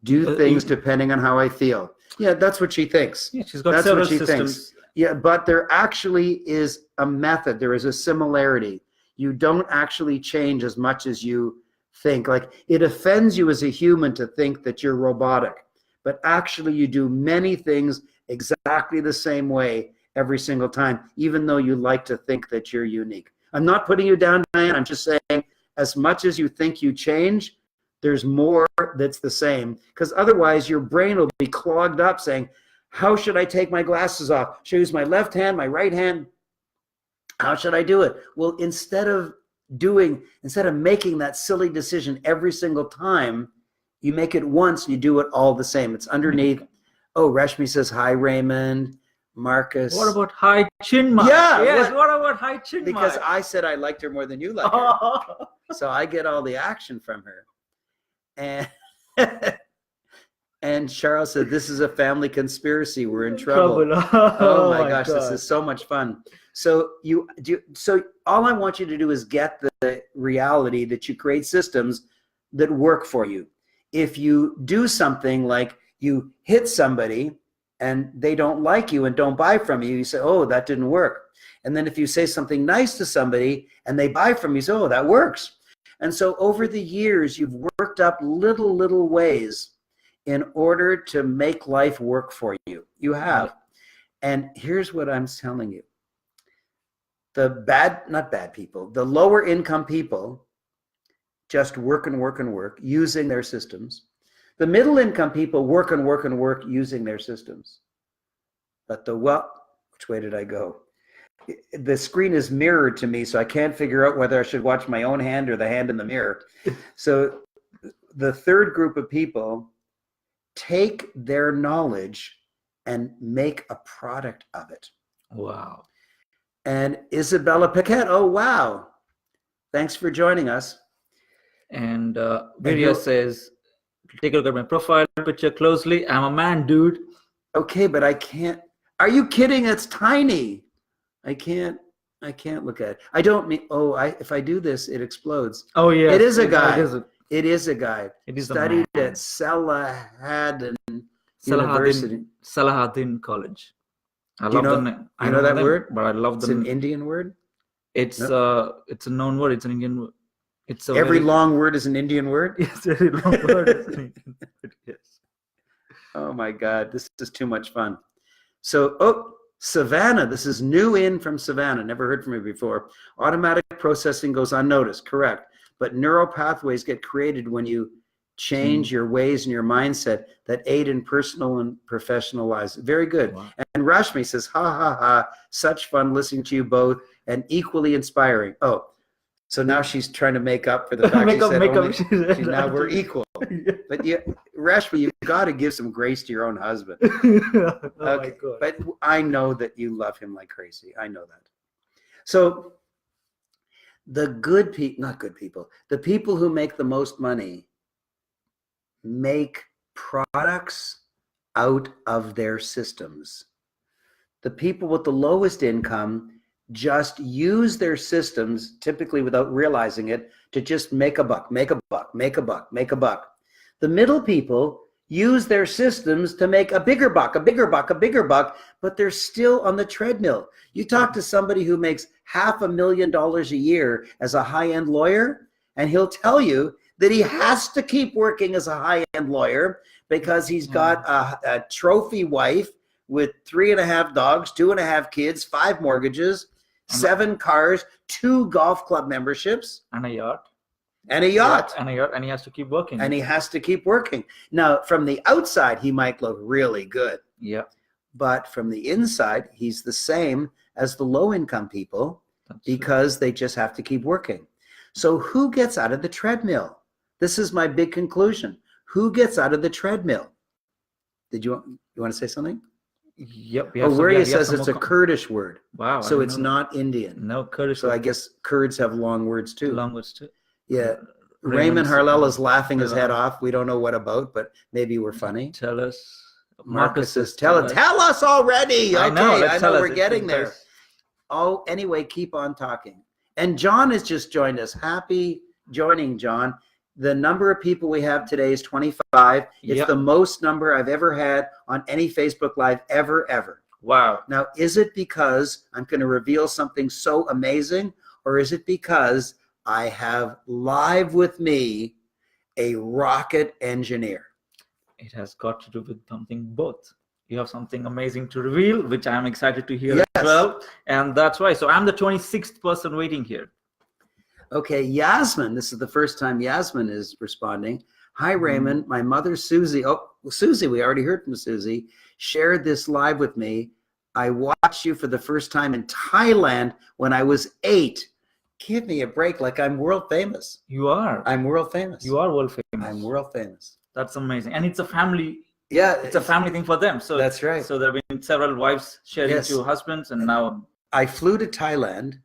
Speaker 1: Do things depending on how I feel. Yeah, that's what she thinks.
Speaker 2: Yeah, she's got several systems.
Speaker 1: Thinks. Yeah, but there actually is a method. There is a similarity. You don't actually change as much as you think. Like, it offends you as a human to think that you're robotic, but actually you do many things exactly the same way every single time, even though you like to think that you're unique. I'm not putting you down, Diane. I'm just saying, as much as you think you change, there's more that's the same, because otherwise your brain will be clogged up saying, how should I take my glasses off? Should I use my left hand, my right hand? How should I do it? Well, instead of making that silly decision every single time, you make it once, you do it all the same. It's underneath. Oh, Rashmi says, hi, Raymond. Marcus.
Speaker 2: What about hi, Chinmay?
Speaker 1: Yeah.
Speaker 2: Yes, what about hi, Chinmay?
Speaker 1: Because I said I liked her more than you like her. So I get all the action from her. And and Charles said, this is a family conspiracy. We're in trouble. Oh my gosh, this is so much fun. So all I want you to do is get the reality that you create systems that work for you. If you do something like you hit somebody and they don't like you and don't buy from you, you say, oh, that didn't work. And then if you say something nice to somebody and they buy from you, you say, oh, that works. And so over the years, you've worked up little ways in order to make life work for you. You have. And here's what I'm telling you. Not bad people, the lower income people just work and work and work using their systems. The middle income people work and work and work using their systems. But which way did I go? The screen is mirrored to me, so I can't figure out whether I should watch my own hand or the hand in the mirror. So the third group of people take their knowledge and make a product of it.
Speaker 2: Wow.
Speaker 1: And Isabella Paquette, oh, wow. Thanks for joining us.
Speaker 2: And Virya says, take a look at my profile picture closely. I'm a man, dude.
Speaker 1: Okay, but I can't. Are you kidding? It's tiny. I can't look at it. I don't mean, if I do this, it explodes.
Speaker 2: Oh, yeah.
Speaker 1: It is a guy. It is a guy.
Speaker 2: It is
Speaker 1: studied at Salahadin University.
Speaker 2: Salahadin College. I love the name.
Speaker 1: You know that word?
Speaker 2: But I love the name.
Speaker 1: It's an Indian word?
Speaker 2: It's a known word. It's an Indian word.
Speaker 1: Every long word is an Indian word?
Speaker 2: Yes, every long word is an Indian word. Yes.
Speaker 1: Oh my God, this is too much fun. So, Savannah, this is new in from Savannah, never heard from you before. Automatic processing goes unnoticed, correct. But neural pathways get created when you change your ways and your mindset that aid in personal and professional lives. Very good.
Speaker 2: Wow.
Speaker 1: And Rashmi says, ha, ha, ha, such fun listening to you both and equally inspiring. Oh, so now she's trying to make up for the fact now we're equal. Yeah. But Rashmi, you've got to give some grace to your own husband.
Speaker 2: Oh
Speaker 1: okay.
Speaker 2: My God.
Speaker 1: But I know that you love him like crazy. I know that. So the good people, not good people, the people who make the most money make products out of their systems. The people with the lowest income just use their systems, typically without realizing it, to just make a buck, make a buck, make a buck, make a buck. The middle people use their systems to make a bigger buck, a bigger buck, a bigger buck, but they're still on the treadmill. You talk to somebody who makes $500,000 a year as a high-end lawyer, and he'll tell you that he has to keep working as a high-end lawyer because he's got a trophy wife with 3.5 dogs, 2.5 kids, 5 mortgages, 7 cars, 2 golf club memberships.
Speaker 2: And a yacht.
Speaker 1: And a yacht.
Speaker 2: And a yacht, and he has to keep working.
Speaker 1: And he has to keep working. Now, from the outside, he might look really good.
Speaker 2: Yeah.
Speaker 1: But from the inside, he's the same as the low-income people. That's because they just have to keep working. So who gets out of the treadmill? This is my big conclusion. Who gets out of the treadmill? Did you want to say something?
Speaker 2: Yep.
Speaker 1: Aurelia says it's a Kurdish word.
Speaker 2: Wow.
Speaker 1: So it's not Indian.
Speaker 2: No, Kurdish.
Speaker 1: So I guess Kurds have long words too.
Speaker 2: Long words too.
Speaker 1: Yeah. Raymond Harlell is laughing his head off. We don't know what about, but maybe we're funny.
Speaker 2: Tell us.
Speaker 1: Marcus says, tell us already.
Speaker 2: I know
Speaker 1: we're getting there. Oh, anyway, keep on talking. And John has just joined us. Happy joining, John. The number of people we have today is 25. It's the most number I've ever had on any Facebook Live ever.
Speaker 2: Wow.
Speaker 1: Now, is it because I'm going to reveal something so amazing, or is it because I have live with me a rocket engineer?
Speaker 2: It has got to do with something both. You have something amazing to reveal, which I'm excited to hear as well. And that's why. So I'm the 26th person waiting here. Okay,
Speaker 1: Yasmin. This is the first time Yasmin is responding. Hi, Raymond. My mother, Susie. Oh, Susie, we already heard from Susie. Shared this live with me. I watched you for the first time in Thailand when I was 8. Give me a break, like I'm world famous.
Speaker 2: You are.
Speaker 1: I'm world famous.
Speaker 2: You are world famous.
Speaker 1: I'm world famous.
Speaker 2: That's amazing. And it's a family.
Speaker 1: Yeah.
Speaker 2: It's a family thing for them. So
Speaker 1: that's right.
Speaker 2: So there have been several wives sharing to husbands, and now.
Speaker 1: I flew to Thailand,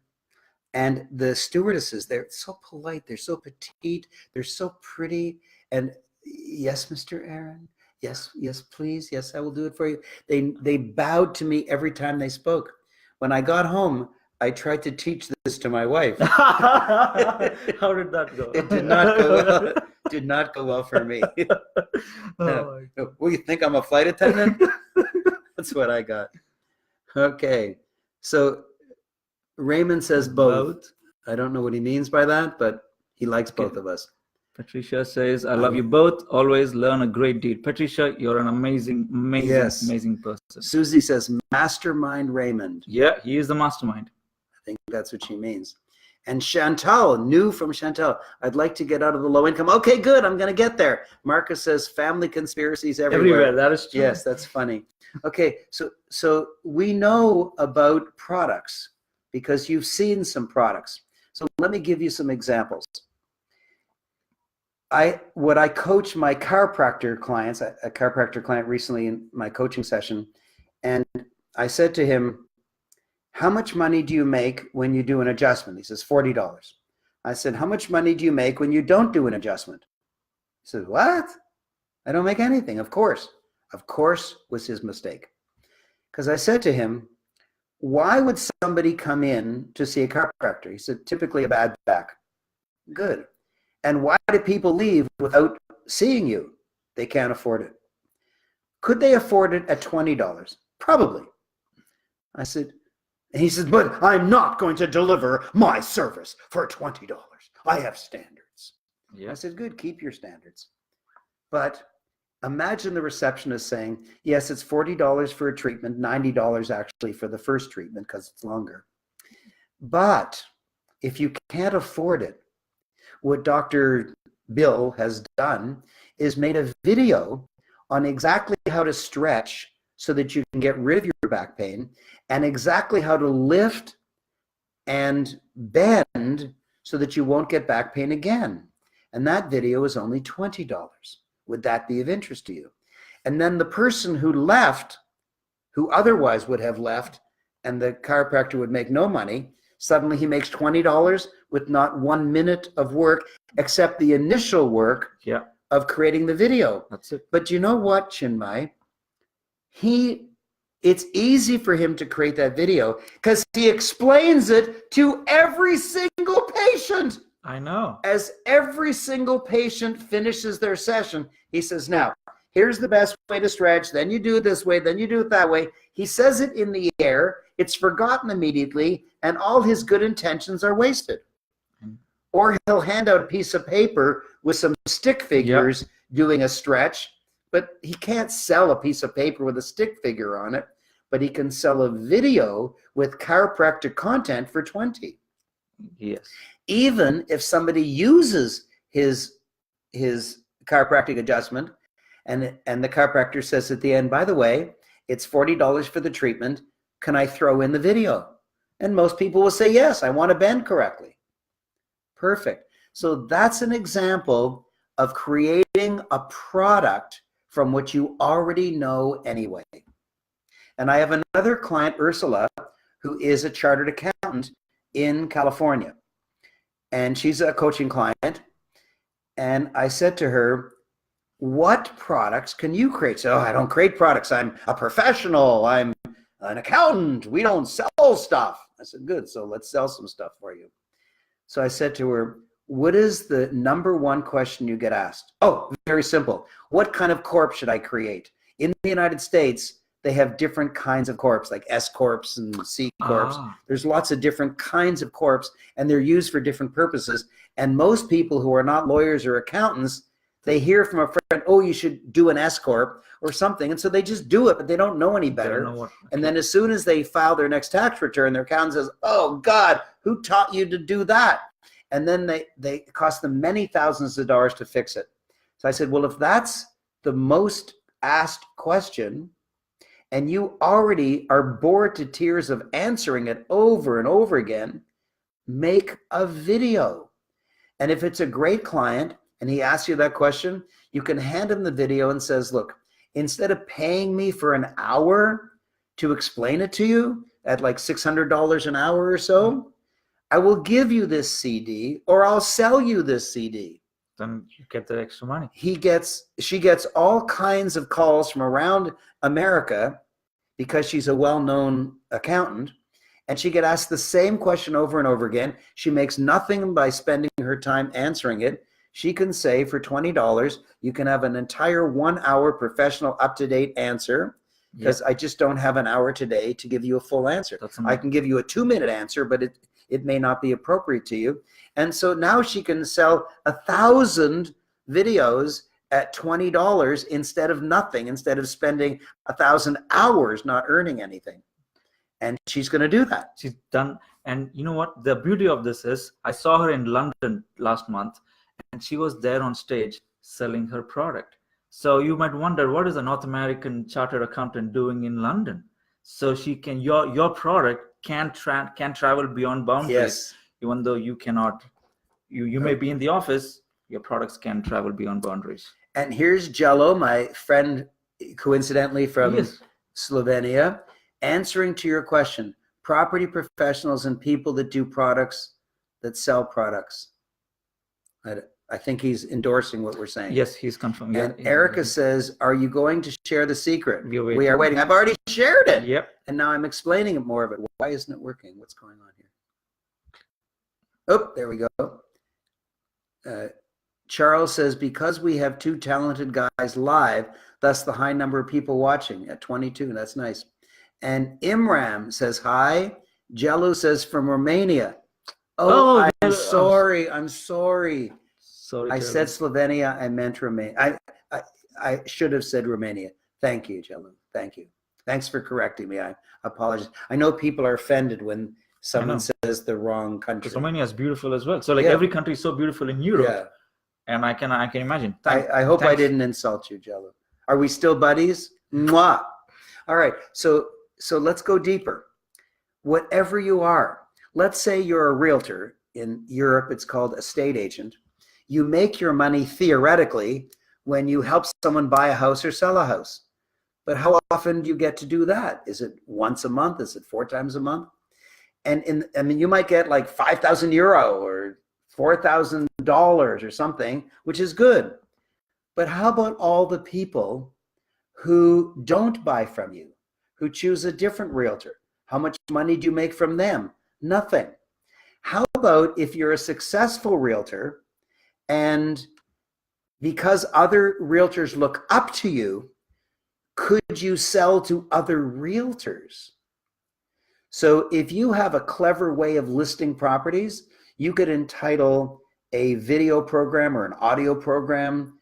Speaker 1: and the stewardesses, they're so polite. They're so petite. They're so pretty. And yes, Mr. Aaron. Yes, please. Yes, I will do it for you. They bowed to me every time they spoke. When I got home, I tried to teach this to my wife.
Speaker 2: How did that go?
Speaker 1: It did not go well. Did not go well for me. Well, you think I'm a flight attendant? That's what I got. Okay. So Raymond says both. I don't know what he means by that, but he likes both of us.
Speaker 2: Patricia says, I love you both. Always learn a great deal. Patricia, you're an amazing person.
Speaker 1: Susie says, Mastermind Raymond.
Speaker 2: Yeah, he is the mastermind.
Speaker 1: I think that's what she means. And Chantal, new from Chantal, I'd like to get out of the low income. Okay, good. I'm going to get there. Marcus says, family conspiracies everywhere.
Speaker 2: That is true.
Speaker 1: Yes, that's funny. Okay, so we know about products because you've seen some products. So let me give you some examples. What I coach my chiropractor clients, a chiropractor client recently in my coaching session, and I said to him, how much money do you make when you do an adjustment? He says, $40. I said, how much money do you make when you don't do an adjustment? He said, what? I don't make anything. Of course. Of course was his mistake. Because I said to him, why would somebody come in to see a chiropractor? He said, typically a bad back. Good. And why do people leave without seeing you? They can't afford it. Could they afford it at $20? Probably. I said, and he says, but I'm not going to deliver my service for $20. I have standards.
Speaker 2: Yeah.
Speaker 1: I said, good, keep your standards. But imagine the receptionist saying, yes, it's $40 for a treatment, $90 actually for the first treatment because it's longer. But if you can't afford it, what Dr. Bill has done is made a video on exactly how to stretch so that you can get rid of your back pain, and exactly how to lift and bend so that you won't get back pain again. And that video is only $20. Would that be of interest to you? And then the person who left, who otherwise would have left, and the chiropractor would make no money, suddenly he makes $20 with not 1 minute of work, except the initial work of creating the video.
Speaker 2: That's it.
Speaker 1: But you know what, Chinmay? It's easy for him to create that video because he explains it to every single patient.
Speaker 2: I know.
Speaker 1: As every single patient finishes their session, he says, now, here's the best way to stretch. Then you do it this way. Then you do it that way. He says it in the air. It's forgotten immediately, and all his good intentions are wasted. Or he'll hand out a piece of paper with some stick figures doing a stretch, but he can't sell a piece of paper with a stick figure on it, but he can sell a video with chiropractic content for $20.
Speaker 2: Yes.
Speaker 1: Even if somebody uses his chiropractic adjustment, and the chiropractor says at the end, by the way, it's $40 for the treatment. Can I throw in the video? And most people will say, yes, I want to bend correctly. Perfect. So that's an example of creating a product from what you already know anyway. And I have another client, Ursula, who is a chartered accountant in California. And she's a coaching client. And I said to her, what products can you create? So, I don't create products. I'm a professional. I'm an accountant. We don't sell stuff. I said, good. So let's sell some stuff for you. So I said to her, what is the #1 question you get asked? Oh, very simple. What kind of corp should I create? In the United States, they have different kinds of corps, like S corps and C corps. There's lots of different kinds of corps, and they're used for different purposes. And most people who are not lawyers or accountants, they hear from a friend, oh, you should do an S corp or something. And so they just do it, but they don't know any better. And then as soon as they file their next tax return, their accountant says, oh God, who taught you to do that? And then they cost them many thousands of dollars to fix it. So I said, well, if that's the most asked question, and you already are bored to tears of answering it over and over again, make a video. And if it's a great client and he asks you that question, you can hand him the video and says, look, instead of paying me for an hour to explain it to you at like $600 an hour or so, I will give you this CD, or I'll sell you this CD.
Speaker 2: Then you get the extra money.
Speaker 1: She gets all kinds of calls from around America because she's a well-known accountant, and she get asked the same question over and over again. She makes nothing by spending her time answering it. She can say for $20, you can have an entire 1-hour professional up-to-date answer, because I just don't have an hour today to give you a full answer. I can give you a 2-minute answer, but it may not be appropriate to you. And so now she can sell 1,000 videos at $20 instead of nothing, instead of spending 1,000 hours not earning anything. And she's going to do that.
Speaker 2: She's done. And you know what? The beauty of this is, I saw her in London last month, and she was there on stage selling her product. So you might wonder, what is a North American chartered accountant doing in London? So she can, your product can travel beyond boundaries.
Speaker 1: Yes.
Speaker 2: Even though you cannot, you may be in the office, your products can travel beyond boundaries.
Speaker 1: And here's Jello, my friend, coincidentally from Slovenia, answering to your question: property professionals and people that do products, that sell products. I think he's endorsing what we're saying.
Speaker 2: Yes, he's confirming.
Speaker 1: And Erica says, are you going to share the secret?
Speaker 2: We
Speaker 1: are waiting. I've already shared it.
Speaker 2: Yep.
Speaker 1: And now I'm explaining it more of it. Why isn't it working? What's going on here? Oh, there we go. Charles says, because we have 2 talented guys live, thus the high number of people watching at 22. That's nice. And Imram says, hi. Jello says, from Romania. Oh, I'm sorry. I'm sorry.
Speaker 2: Sorry,
Speaker 1: I said Slovenia. I meant Romania. I should have said Romania. Thank you, Jello. Thank you. Thanks for correcting me. I apologize. I know people are offended when someone says the wrong country.
Speaker 2: Romania is beautiful as well. So like every country is so beautiful in Europe. and I can imagine.
Speaker 1: I hope I
Speaker 2: Thanks.
Speaker 1: didn't insult you, Jello. Are we still buddies? Mwah. All right. So let's go deeper. Whatever you are, let's say you're a realtor. In Europe, it's called estate agent. You make your money theoretically when you help someone buy a house or sell a house. But how often do you get to do that? Is it once a month? Is it 4 times a month? And I mean, you might get like 5,000 euro or $4,000 or something, which is good. But how about all the people who don't buy from you, who choose a different realtor? How much money do you make from them? Nothing. How about if you're a successful realtor and because other realtors look up to you, could you sell to other realtors? So if you have a clever way of listing properties, you could entitle a video program or an audio program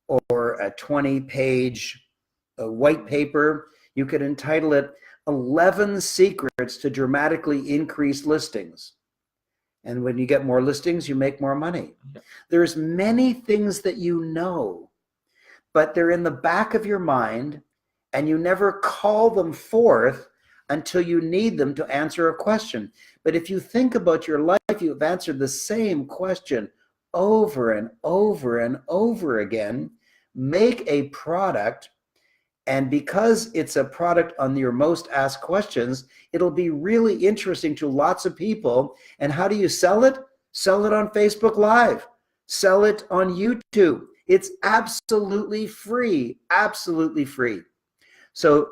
Speaker 1: or a 20-page white paper. You could entitle it 11 Secrets to Dramatically Increase Listings. And when you get more listings, you make more money. Yeah. There's many things that you know, but they're in the back of your mind and you never call them forth until you need them to answer a question. But if you think about your life, you've answered the same question over and over and over again. Make a product, and because it's a product on your most asked questions, it'll be really interesting to lots of people. And how do you sell it? Sell it on Facebook Live. Sell it on YouTube. It's absolutely free, absolutely free. So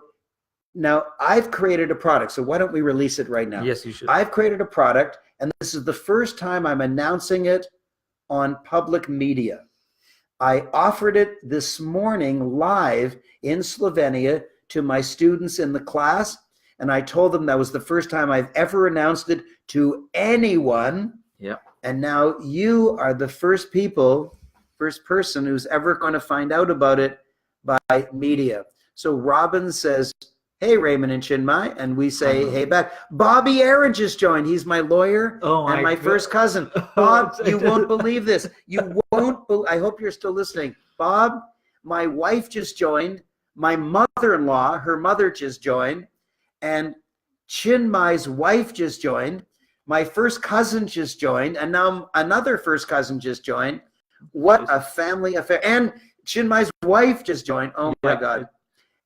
Speaker 1: now I've created a product. So why don't we release it right now?
Speaker 2: Yes, you should.
Speaker 1: I've created a product, and this is the first time I'm announcing it on public media. I offered it this morning live in Slovenia to my students in the class, and I told them that was the first time I've ever announced it to anyone.
Speaker 2: Yeah.
Speaker 1: And now you are the first person who's ever going to find out about it by media. So Robin says, hey, Raymond and Chinmay, and we say, hey, back. Bobby Aaron just joined. He's my lawyer and my first cousin. Bob, you won't believe this. You won't. I hope you're still listening. Bob, my wife just joined. My mother-in-law, her mother just joined. And Chinmay's wife just joined. My first cousin just joined. And now another first cousin just joined. What a family affair. And Chinmay's wife just joined. Oh, my God.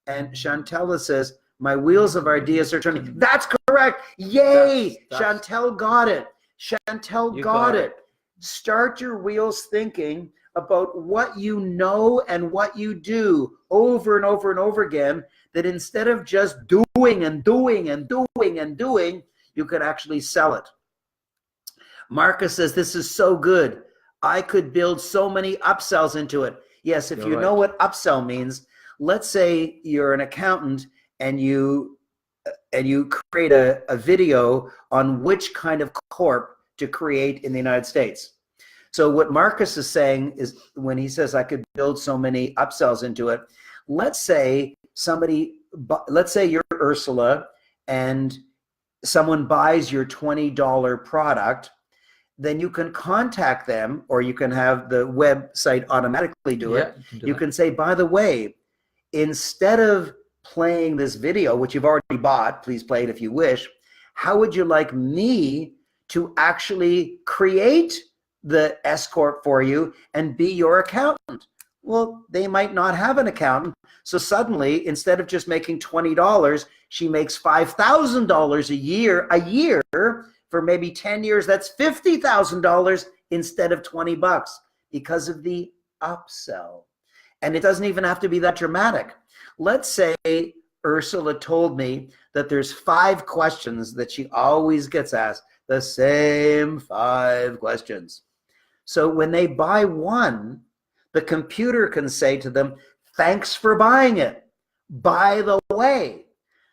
Speaker 1: And Chantella says, my wheels of ideas are turning. That's correct. Yay. Chantel got it. Chantel got it. Start your wheels thinking about what you know and what you do over and over and over again, that instead of just doing and doing and doing and doing, you could actually sell it. Marcus says, this is so good. I could build so many upsells into it. Yes, if you know what upsell means, let's say you're an accountant and you create a video on which kind of corp to create in the United States. So what Marcus is saying is, when he says I could build so many upsells into it, let's say you're Ursula and someone buys your $20 product, then you can contact them, or you can have the website automatically do it. You can say, by the way, instead of playing this video, which you've already bought, please play it if you wish, how would you like me to actually create the S Corp for you and be your accountant? Well, they might not have an accountant. So suddenly, instead of just making $20, she makes $5,000 a year for maybe 10 years. That's $50,000 instead of $20 because of the upsell. And it doesn't even have to be that dramatic. Let's say Ursula told me that there's 5 questions that she always gets asked, the same 5 questions. So when they buy one, the computer can say to them, thanks for buying it. By the way,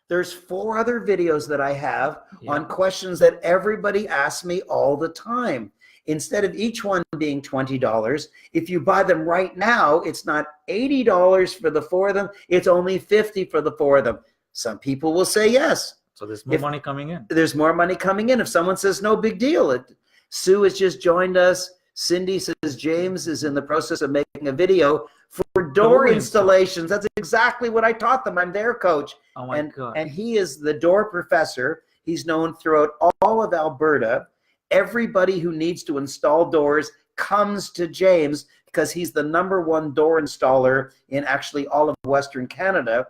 Speaker 1: there's 4 other videos that I have on questions that everybody asks me all the time. Instead of each one being $20, if you buy them right now, it's not $80 for the 4 of them. It's only $50 for the 4 of them. Some people will say yes.
Speaker 2: So there's more money coming in.
Speaker 1: There's more money coming in. If someone says no big deal, Sue has just joined us. Cindy says James is in the process of making a video for door installations. That's exactly what I taught them. I'm their coach.
Speaker 2: Oh my God.
Speaker 1: And he is the door professor. He's known throughout all of Alberta. Everybody who needs to install doors comes to James because he's the #1 door installer in actually all of Western Canada.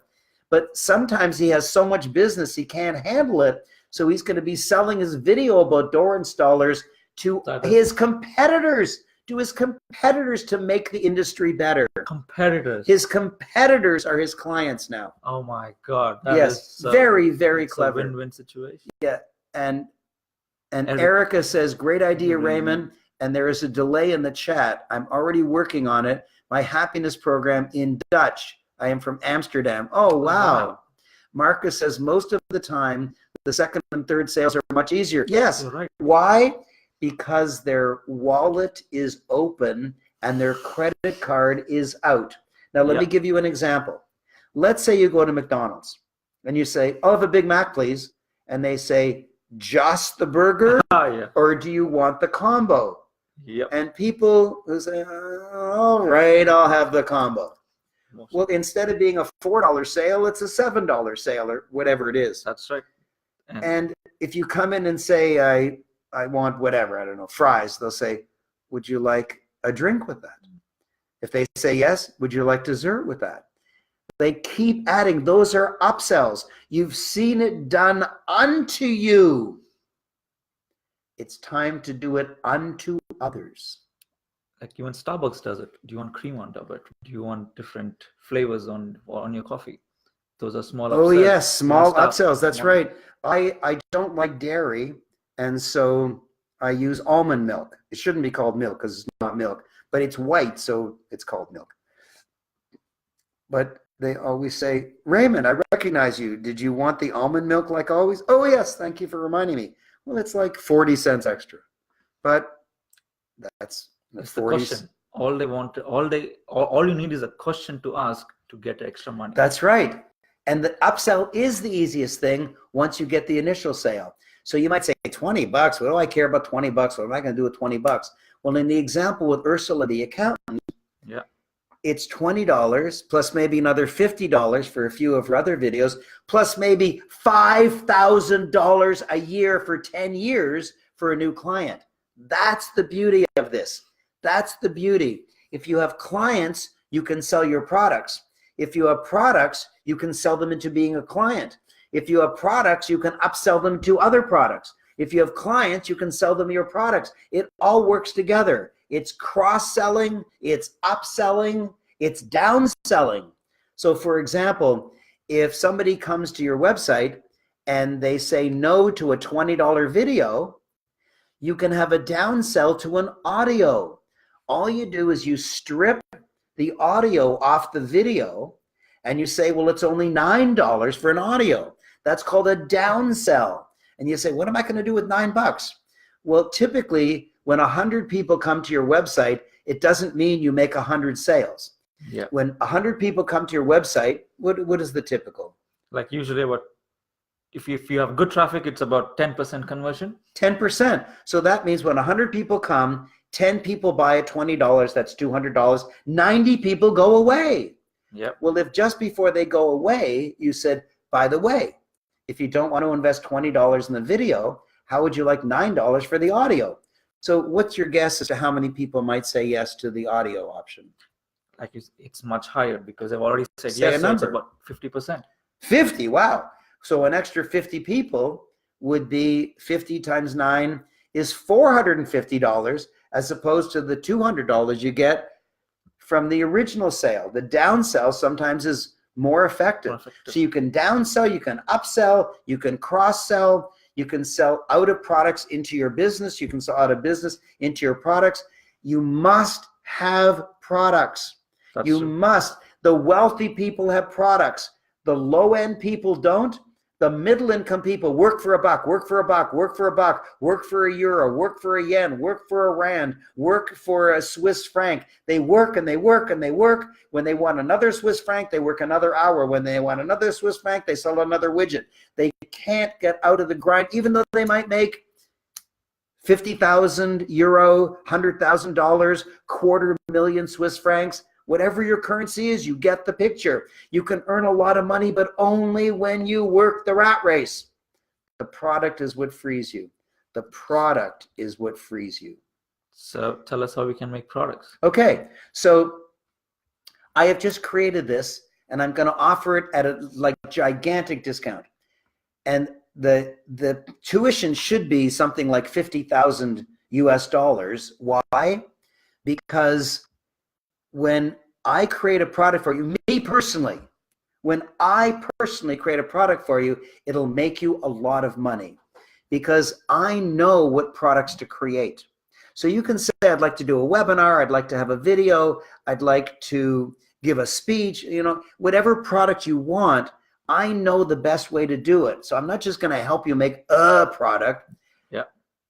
Speaker 1: But sometimes he has so much business he can't handle it. So he's going to be selling his video about door installers to his competitors, to make the industry better.
Speaker 2: Competitors.
Speaker 1: His competitors are his clients now.
Speaker 2: Oh my God.
Speaker 1: Yes, very, very clever.
Speaker 2: A win-win situation.
Speaker 1: Yeah, and Erica says, great idea, Raymond. And there is a delay in the chat. I'm already working on it. My happiness program in Dutch. I am from Amsterdam. Oh, wow. Marcus says, most of the time, the second and third sales are much easier. Yes.
Speaker 2: You're right.
Speaker 1: Why? Because their wallet is open and their credit card is out. Now, let me give you an example. Let's say you go to McDonald's and you say, I'll have a Big Mac, please. And they say, just the burger? Or do you want the combo?
Speaker 2: Yep.
Speaker 1: And people who say, all right, I'll have the combo. Well, instead of being a $4 sale, it's a $7 sale or whatever it is.
Speaker 2: That's right.
Speaker 1: And if you come in and say, I want whatever, I don't know, fries, they'll say, would you like a drink with that? If they say yes, would you like dessert with that? They keep adding. Those are upsells. You've seen it done unto you. It's time to do it unto others.
Speaker 2: Like even Starbucks does it. Do you want cream on top of it? Do you want different flavors on your coffee? Those are small upsells. Oh
Speaker 1: yes, small upsells. That's right. I don't like dairy, and so I use almond milk. It shouldn't be called milk because it's not milk, but it's white, so it's called milk. But they always say, Raymond, I recognize you. Did you want the almond milk like always? Oh yes, thank you for reminding me. Well, it's like 40 cents extra, but that's
Speaker 2: the question. All you need is a question to ask to get extra money.
Speaker 1: That's right. And the upsell is the easiest thing once you get the initial sale. So you might say 20 bucks. What do I care about 20 bucks? What am I going to do with 20 bucks? Well, in the example with Ursula, the accountant, it's $20 plus maybe another $50 for a few of her other videos, plus maybe $5,000 a year for 10 years for a new client. That's the beauty of this. That's the beauty. If you have clients, you can sell your products. If you have products, you can sell them into being a client. If you have products, you can upsell them to other products. If you have clients, you can sell them your products. It all works together. It's cross-selling, it's upselling, it's downselling. So for example, if somebody comes to your website and they say no to a $20 video, you can have a downsell to an audio. All you do is you strip the audio off the video and you say, well, it's only $9 for an audio. That's called a downsell. And you say, what am I going to do with $9? Well, typically when 100 people come to your website, it doesn't mean you make 100 sales.
Speaker 2: Yeah.
Speaker 1: When 100 people come to your website, what is the typical?
Speaker 2: Like usually what, if you have good traffic, it's about 10% conversion.
Speaker 1: 10%. So that means when 100 people come, 10 people buy at $20, that's $200. 90 people go away.
Speaker 2: Yep.
Speaker 1: Well, if just before they go away, you said, by the way, if you don't want to invest $20 in the video, how would you like $9 for the audio? So what's your guess as to how many people might say yes to the audio option?
Speaker 2: Like it's much higher because I've already said
Speaker 1: Say
Speaker 2: yes,
Speaker 1: a
Speaker 2: so it's
Speaker 1: number.
Speaker 2: about 50%.
Speaker 1: 50, wow. So an extra 50 people would be 50 times 9 is $450 as opposed to the $200 you get from the original sale. The downsell sometimes is more effective. So you can downsell, you can upsell, you can cross-sell, you can sell out of products into your business, you can sell out of business into your products. You must have products. You must. The wealthy people have products. The low-end people don't. The middle-income people work for a buck, work for a buck, work for a buck, work for a euro, work for a yen, work for a rand, work for a Swiss franc. They work and they work and they work. When they want another Swiss franc, they work another hour. When they want another Swiss franc, they sell another widget. They can't get out of the grind, even though they might make 50,000 euro, $100,000, $250,000 Swiss francs, whatever your currency is, you get the picture. You can earn a lot of money, but only when you work the rat race. The product is what frees you. The product is what frees you.
Speaker 2: So tell us how we can make products.
Speaker 1: Okay, so I have just created this, and I'm going to offer it at a like gigantic discount. And the tuition should be something like 50,000 US dollars. Why? Because when I create a product for you, me personally, when I personally create a product for you, it'll make you a lot of money because I know what products to create. So you can say, I'd like to do a webinar, I'd like to have a video, I'd like to give a speech, you know, whatever product you want, I know the best way to do it. So I'm not just going to help you make a product.
Speaker 2: Yeah.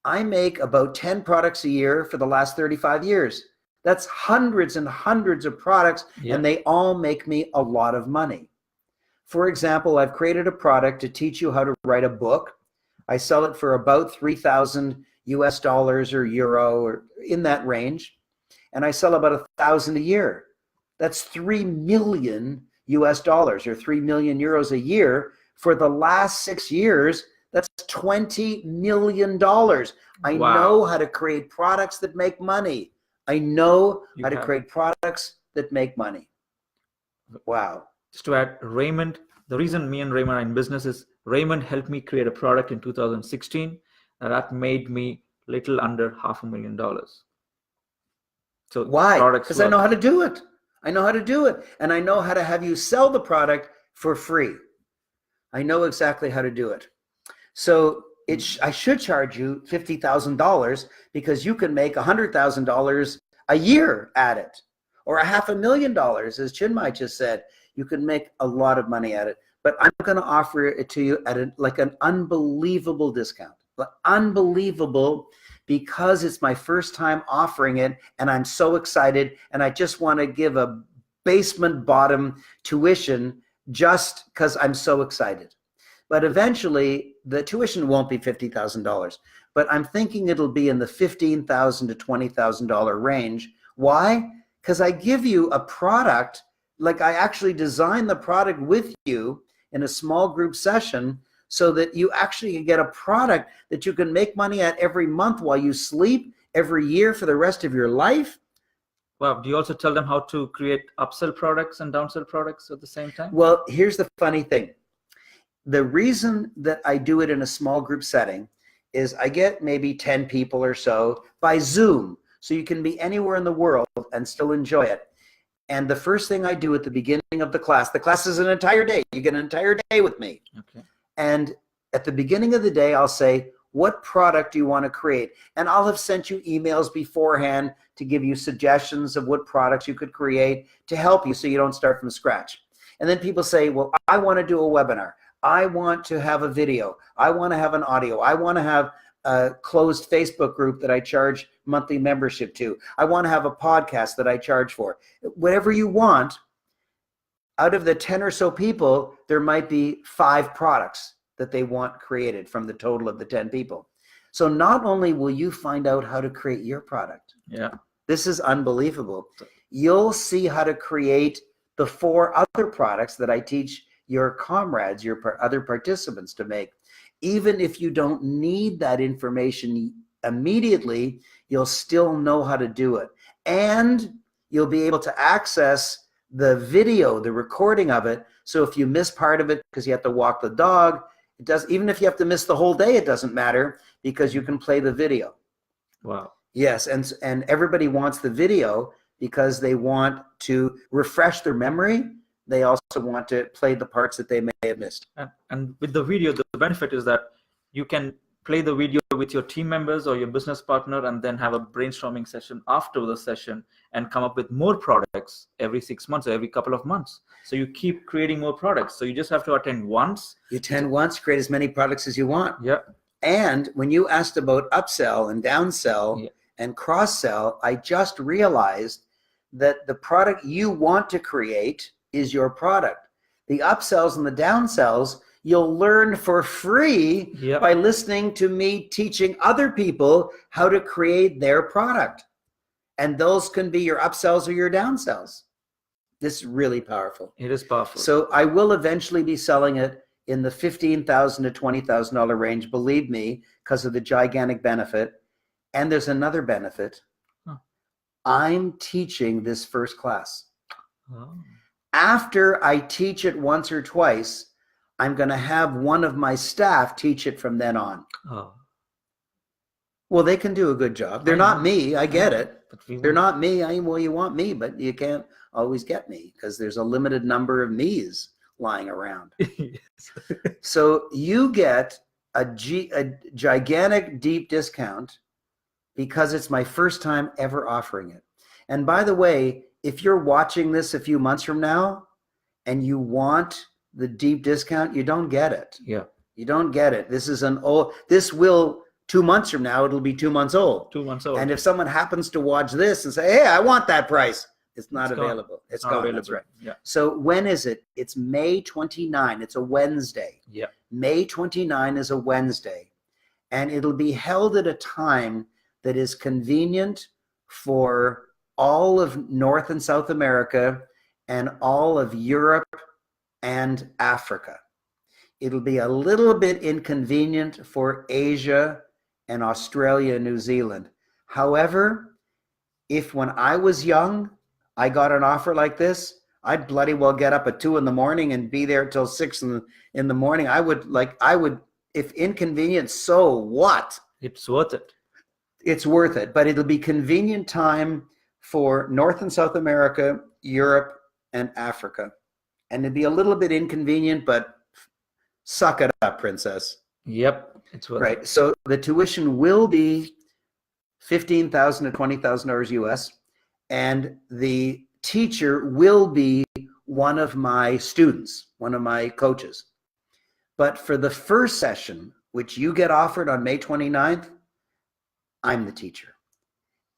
Speaker 1: I make about 10 products a year for the last 35 years. That's hundreds and hundreds of products,
Speaker 2: Yeah.
Speaker 1: and they all make me a lot of money. For example, I've created a product to teach you how to write a book. I sell it for about 3,000 US dollars or euro or in that range. And I sell about 1,000 a year. That's 3 million US dollars or 3 million euros a year. For the last 6 years, that's $20 million. I
Speaker 2: Wow.
Speaker 1: know how to create products that make money. I know how to create products that make money. Wow.
Speaker 2: Just to add, Raymond, the reason me and Raymond are in business is Raymond helped me create a product in 2016 that made me little under $500,000. So
Speaker 1: why? Because I know how to do it. I know how to do it. And I know how to have you sell the product for free. I know exactly how to do it. So I should charge you $50,000 because you can make $100,000 a year at it, or $500,000, as Chinmay just said. You can make a lot of money at it, but I'm going to offer it to you at an unbelievable discount. Unbelievable, because it's my first time offering it, and I'm so excited, and I just want to give a basement bottom tuition just because I'm so excited. But eventually, the tuition won't be $50,000, but I'm thinking it'll be in the $15,000 to $20,000 range. Why? Because I give you a product, like I actually design the product with you in a small group session so that you actually get a product that you can make money at every month while you sleep, every year for the rest of your life.
Speaker 2: Wow. Do you also tell them how to create upsell products and downsell products at the same time?
Speaker 1: Well, here's the funny thing. The reason that I do it in a small group setting is I get maybe 10 people or so by Zoom. So you can be anywhere in the world and still enjoy it. And the first thing I do at the beginning of the class is an entire day. You get an entire day with me.
Speaker 2: Okay.
Speaker 1: And at the beginning of the day, I'll say, what product do you want to create? And I'll have sent you emails beforehand to give you suggestions of what products you could create to help you so you don't start from scratch. And then people say, well, I want to do a webinar. I want to have a video. I want to have an audio. I want to have a closed Facebook group that I charge monthly membership to. I want to have a podcast that I charge for. Whatever you want, out of the 10 or so people, there might be 5 products that they want created from the total of the 10 people. So not only will you find out how to create your product, this is unbelievable. You'll see how to create the 4 other products that I teach your comrades, your other participants to make. Even if you don't need that information immediately, you'll still know how to do it. And you'll be able to access the video, the recording of it. So if you miss part of it because you have to walk the dog, even if you have to miss the whole day, it doesn't matter because you can play the video.
Speaker 2: Wow.
Speaker 1: Yes, and everybody wants the video because they want to refresh their memory. They also want to play the parts that they may have missed.
Speaker 2: And with the video, the benefit is that you can play the video with your team members or your business partner and then have a brainstorming session after the session and come up with more products every 6 months or every couple of months. So you keep creating more products. So you just have to attend once.
Speaker 1: You attend once, create as many products as you want.
Speaker 2: Yeah.
Speaker 1: And when you asked about upsell and downsell and cross-sell, I just realized that the product you want to create is your product. The upsells and the downsells, you'll learn for free
Speaker 2: Yep.
Speaker 1: by listening to me teaching other people how to create their product. And those can be your upsells or your downsells. This is really powerful.
Speaker 2: It is powerful.
Speaker 1: So I will eventually be selling it in the $15,000 to $20,000 range, believe me, because of the gigantic benefit. And there's another benefit.
Speaker 2: Huh.
Speaker 1: I'm teaching this first class.
Speaker 2: Oh.
Speaker 1: After I teach it once or twice, I'm going to have one of my staff teach it from then on.
Speaker 2: Oh.
Speaker 1: Well, they can do a good job. They're not me. I get it.
Speaker 2: But
Speaker 1: They're not me. Well, you want me, but you can't always get me because there's a limited number of me's lying around.
Speaker 2: Yes.
Speaker 1: So you get a gigantic deep discount because it's my first time ever offering it. And by the way, if you're watching this a few months from now and you want the deep discount, you don't get it.
Speaker 2: Yeah.
Speaker 1: You don't get it. This will 2 months from now, it'll be 2 months old.
Speaker 2: 2 months old.
Speaker 1: And if someone happens to watch this and say, hey, I want that price, it's not available. It's gone.
Speaker 2: Available.
Speaker 1: That's right.
Speaker 2: Yeah.
Speaker 1: So when is it? It's May 29. It's a Wednesday.
Speaker 2: Yeah.
Speaker 1: May 29 is a Wednesday. And it'll be held at a time that is convenient for all of North and South America and all of Europe and Africa. It'll be a little bit inconvenient for Asia and Australia and New Zealand. However, if when I was young, I got an offer like this, I'd bloody well get up at 2 in the morning and be there till 6 in the morning. I would, if inconvenient, so what?
Speaker 2: It's worth it.
Speaker 1: It's worth it, but it'll be convenient time for North and South America, Europe, and Africa. And it'd be a little bit inconvenient, but suck it up, princess.
Speaker 2: Yep. It's worth
Speaker 1: Right.
Speaker 2: it.
Speaker 1: So the tuition will be $15,000 to $20,000 US, and the teacher will be one of my students, one of my coaches. But for the first session, which you get offered on May 29th, I'm the teacher.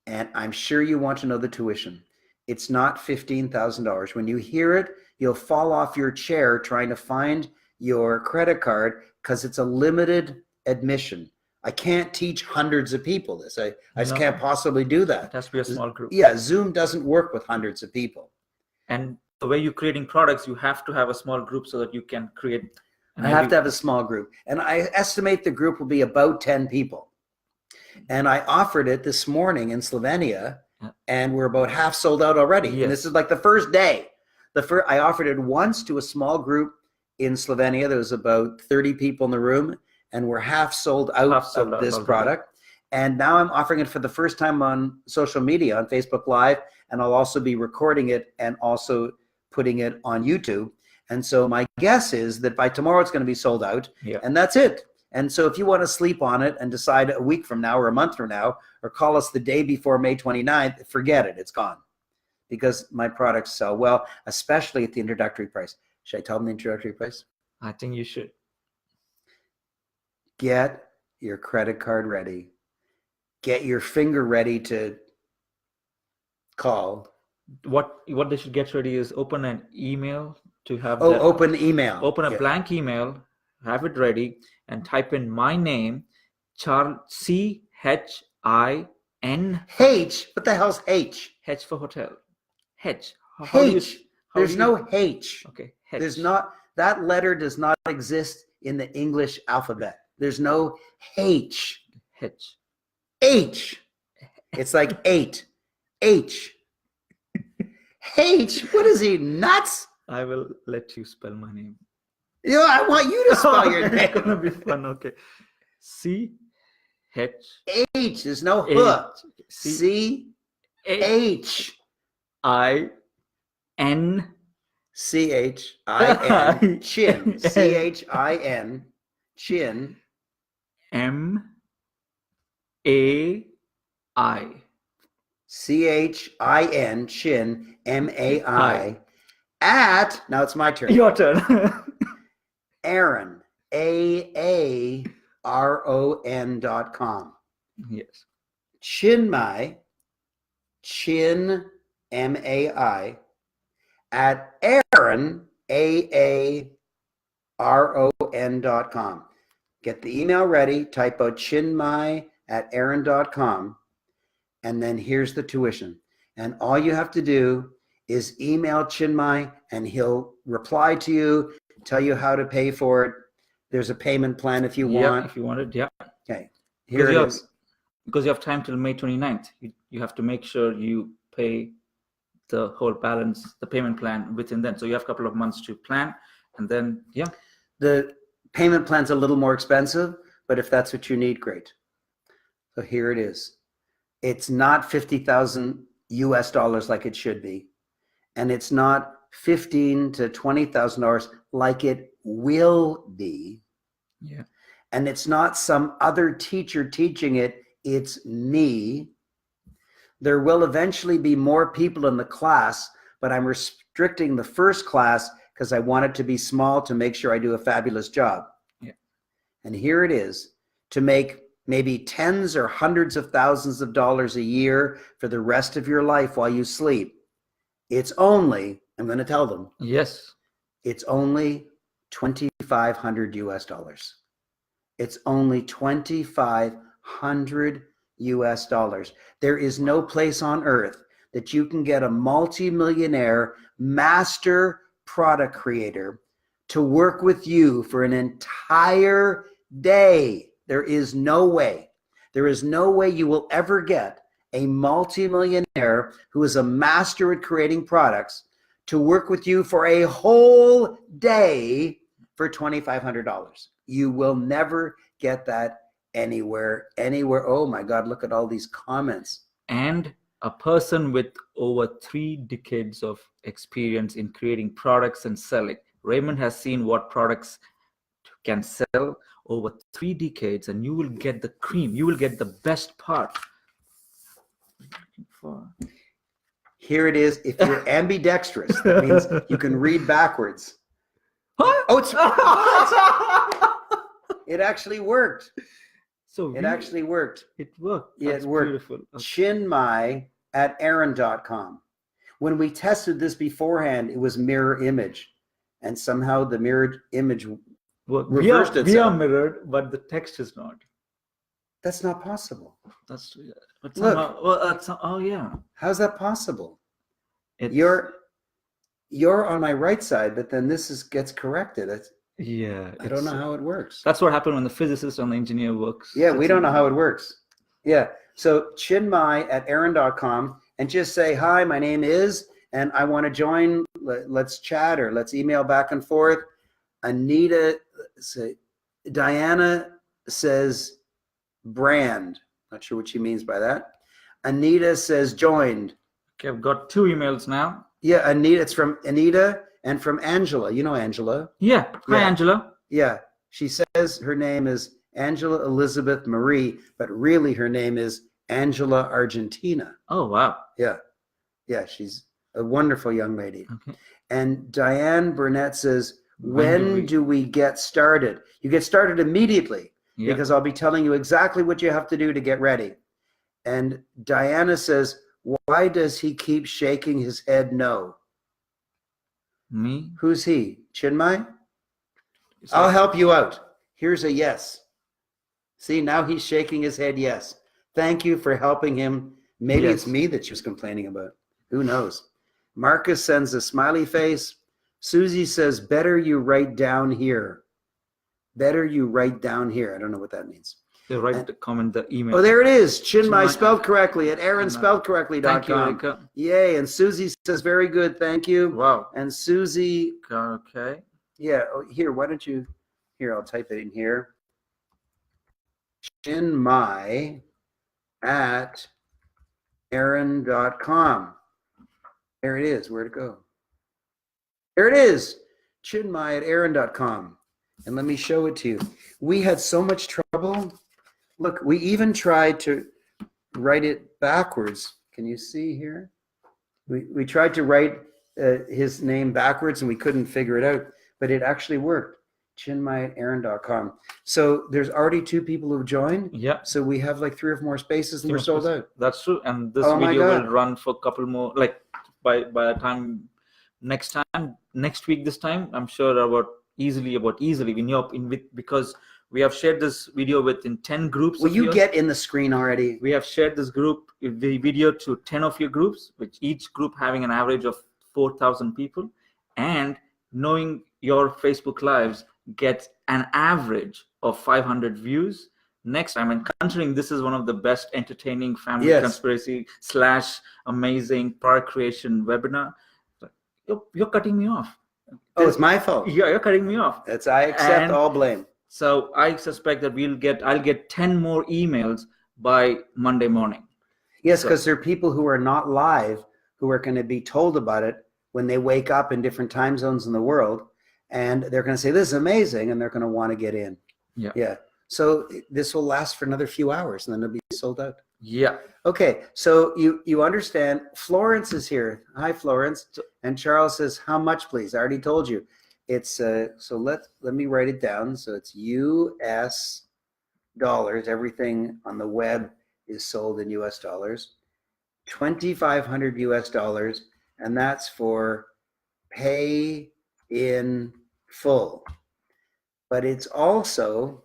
Speaker 1: And I'm sure you want to know the tuition. It's not $15,000. When you hear it, you'll fall off your chair trying to find your credit card because it's a limited admission. I can't teach hundreds of people this. I just can't possibly do that.
Speaker 2: It has to be a small group.
Speaker 1: Yeah, Zoom doesn't work with hundreds of people.
Speaker 2: And the way you're creating products, you have to have a small group so that you can create.
Speaker 1: I have to have a small group. And I estimate the group will be about 10 people. And I offered it this morning in Slovenia, and we're about half sold out already.
Speaker 2: Yes.
Speaker 1: And this is like the first day. I offered it once to a small group in Slovenia. There was about 30 people in the room, and we're half sold out of this product. And now I'm offering it for the first time on social media, on Facebook Live, and I'll also be recording it and also putting it on YouTube. And so my guess is that by tomorrow it's going to be sold out, and that's it. And so if you want to sleep on it and decide a week from now or a month from now, or call us the day before May 29th, forget it. It's gone. Because my products sell well, especially at the introductory price. Should I tell them the introductory price?
Speaker 2: I think you should.
Speaker 1: Get your credit card ready. Get your finger ready to call.
Speaker 2: What they should get ready is open an email to have
Speaker 1: open email.
Speaker 2: Open a blank email, have it ready, and type in my name, Charles, CHIN.
Speaker 1: H. What the hell's H?
Speaker 2: H for hotel. H.
Speaker 1: H. There's no H.
Speaker 2: Okay. H.
Speaker 1: There's not. That letter does not exist in the English alphabet. There's no H.
Speaker 2: H.
Speaker 1: H. It's like 8. H. H. What is he, nuts?
Speaker 2: I will let you spell my name.
Speaker 1: You know, I want you to spell your name.
Speaker 2: It's gonna be fun. Okay. C H
Speaker 1: H. There's no H. C H
Speaker 2: I N
Speaker 1: CHIN. Chin. CHIN. Chin.
Speaker 2: MAI.
Speaker 1: CHIN. Chin. MAI. At, now it's my turn.
Speaker 2: Your turn.
Speaker 1: Aaron. AARON.com.
Speaker 2: Yes.
Speaker 1: Chinmai. Chin. MAI. At Aaron. AARON. RON.com. Get the email ready, type out chinmay@aaron.com, and then here's the tuition. And all you have to do is email Chinmay, and he'll reply to you, tell you how to pay for it. There's a payment plan if you want.
Speaker 2: If you want it, yeah.
Speaker 1: Okay, here it is.
Speaker 2: Because you have time till May 29th. You have to make sure you pay the whole balance, the payment plan within then. So you have a couple of months to plan, and then, yeah.
Speaker 1: The payment plan's a little more expensive, but if that's what you need, great. So here it is. It's not $50,000 US like it should be. And it's not $15,000 to $20,000 like it will be.
Speaker 2: Yeah.
Speaker 1: And it's not some other teacher teaching it. It's me. There will eventually be more people in the class, but I'm restricting the first class because I want it to be small to make sure I do a fabulous job.
Speaker 2: Yeah.
Speaker 1: And here it is, to make maybe tens or hundreds of thousands of dollars a year for the rest of your life while you sleep. It's only, I'm going to tell them.
Speaker 2: Yes.
Speaker 1: It's only $2,500 US. It's only $2,500 US. There is no place on earth that you can get a multi-millionaire master product creator to work with you for an entire day. There is no way. There is no way you will ever get a multi-millionaire who is a master at creating products to work with you for a whole day for $2,500. You will never get that anywhere. Oh my God, look at all these comments.
Speaker 2: And a person with over 3 decades of experience in creating products and selling. Raymond has seen what products can sell over 3 decades, and you will get the cream. You will get the best part.
Speaker 1: Here it is. If you're ambidextrous, that means you can read backwards.
Speaker 2: Huh?
Speaker 1: Oh, it actually worked.
Speaker 2: So
Speaker 1: it actually worked.
Speaker 2: It worked.
Speaker 1: Yeah,
Speaker 2: That's
Speaker 1: it worked.
Speaker 2: Beautiful. Okay.
Speaker 1: Chinmay@aaron.com. When we tested this beforehand, it was mirror image, and somehow the mirrored image reversed itself.
Speaker 2: We are mirrored, but the text is not.
Speaker 1: That's not possible.
Speaker 2: That's but
Speaker 1: Look.
Speaker 2: somehow, well, oh yeah.
Speaker 1: How's that possible?
Speaker 2: It's,
Speaker 1: You're on my right side, but then this gets corrected. I don't know how it works.
Speaker 2: That's what happened when the physicist and the engineer works.
Speaker 1: Yeah, we don't know how it works. Yeah, so Chinmay@aaron.com, and just say, hi, my name is, and I want to join. Let's chat, or let's email back and forth. Diana says brand. Not sure what she means by that. Anita says joined.
Speaker 2: Okay, I've got 2 emails now.
Speaker 1: Yeah, Anita. It's from Anita and from Angela. You know Angela.
Speaker 2: Yeah. Hi,
Speaker 1: Yeah.
Speaker 2: Angela.
Speaker 1: Yeah. She says her name is Angela Elizabeth Marie, but really her name is Angela Argentina.
Speaker 2: Oh, wow.
Speaker 1: Yeah. Yeah, she's a wonderful young lady.
Speaker 2: Okay.
Speaker 1: And Diane Burnett says, when do we get started? You get started immediately, because I'll be telling you exactly what you have to do to get ready. And Diana says, why does he keep shaking his head no?
Speaker 2: Me?
Speaker 1: Who's he? Chinmay? I'll help you out. Here's a yes. See, now he's shaking his head yes. Thank you for helping him. Maybe it's me that she was complaining about. Who knows? Marcus sends a smiley face. Susie says, better you write down here. Better you write down here. I don't know what that means.
Speaker 2: They write the comment, the email.
Speaker 1: Oh, there it is. Chinmay spelled correctly at aaronspelledcorrectly.com.
Speaker 2: Thank you, Erika.
Speaker 1: Yay. And Susie says, very good. Thank you.
Speaker 2: Wow.
Speaker 1: And Susie.
Speaker 2: Okay.
Speaker 1: Yeah. Oh, here, why don't you, here, I'll type it in here. Chinmay@aaron.com. There it is. Where'd it go? There it is. Chinmay@aaron.com. And let me show it to you. We had so much trouble. Look, we even tried to write it backwards. Can you see here? We tried to write his name backwards, and we couldn't figure it out, but it actually worked. Chinmay@aaron.com. So there's already 2 people who've joined.
Speaker 2: Yeah.
Speaker 1: So we have like 3 or 4 spaces, and we're sold out.
Speaker 2: That's true. And this
Speaker 1: Oh my
Speaker 2: video
Speaker 1: God.
Speaker 2: will run for a couple more, like by the time next week this time, I'm sure about easily because we have shared this video within 10 groups.
Speaker 1: Will you get in the screen already?
Speaker 2: We have shared this the video to 10 of your groups, which each group having an average of 4,000 people, and knowing your Facebook lives gets an average of 500 views. Next time, and considering this is one of the best entertaining family conspiracy / amazing product creation webinar, you're cutting me off.
Speaker 1: Oh, it's my fault.
Speaker 2: Yeah, you're cutting me off.
Speaker 1: I accept all blame.
Speaker 2: So I suspect that I'll get 10 more emails by Monday morning.
Speaker 1: Yes, because there are people who are not live who are going to be told about it when they wake up in different time zones in the world, and they're going to say, this is amazing, and they're going to want to get in. Yeah. So this will last for another few hours, and then it'll be sold out.
Speaker 2: Yeah.
Speaker 1: Okay, so you understand. Florence is here. Hi, Florence. And Charles says, how much, please? I already told you. It's so let me write it down. So it's US dollars. Everything on the web is sold in US dollars. 2,500 US dollars, and that's for pay in full. But it's also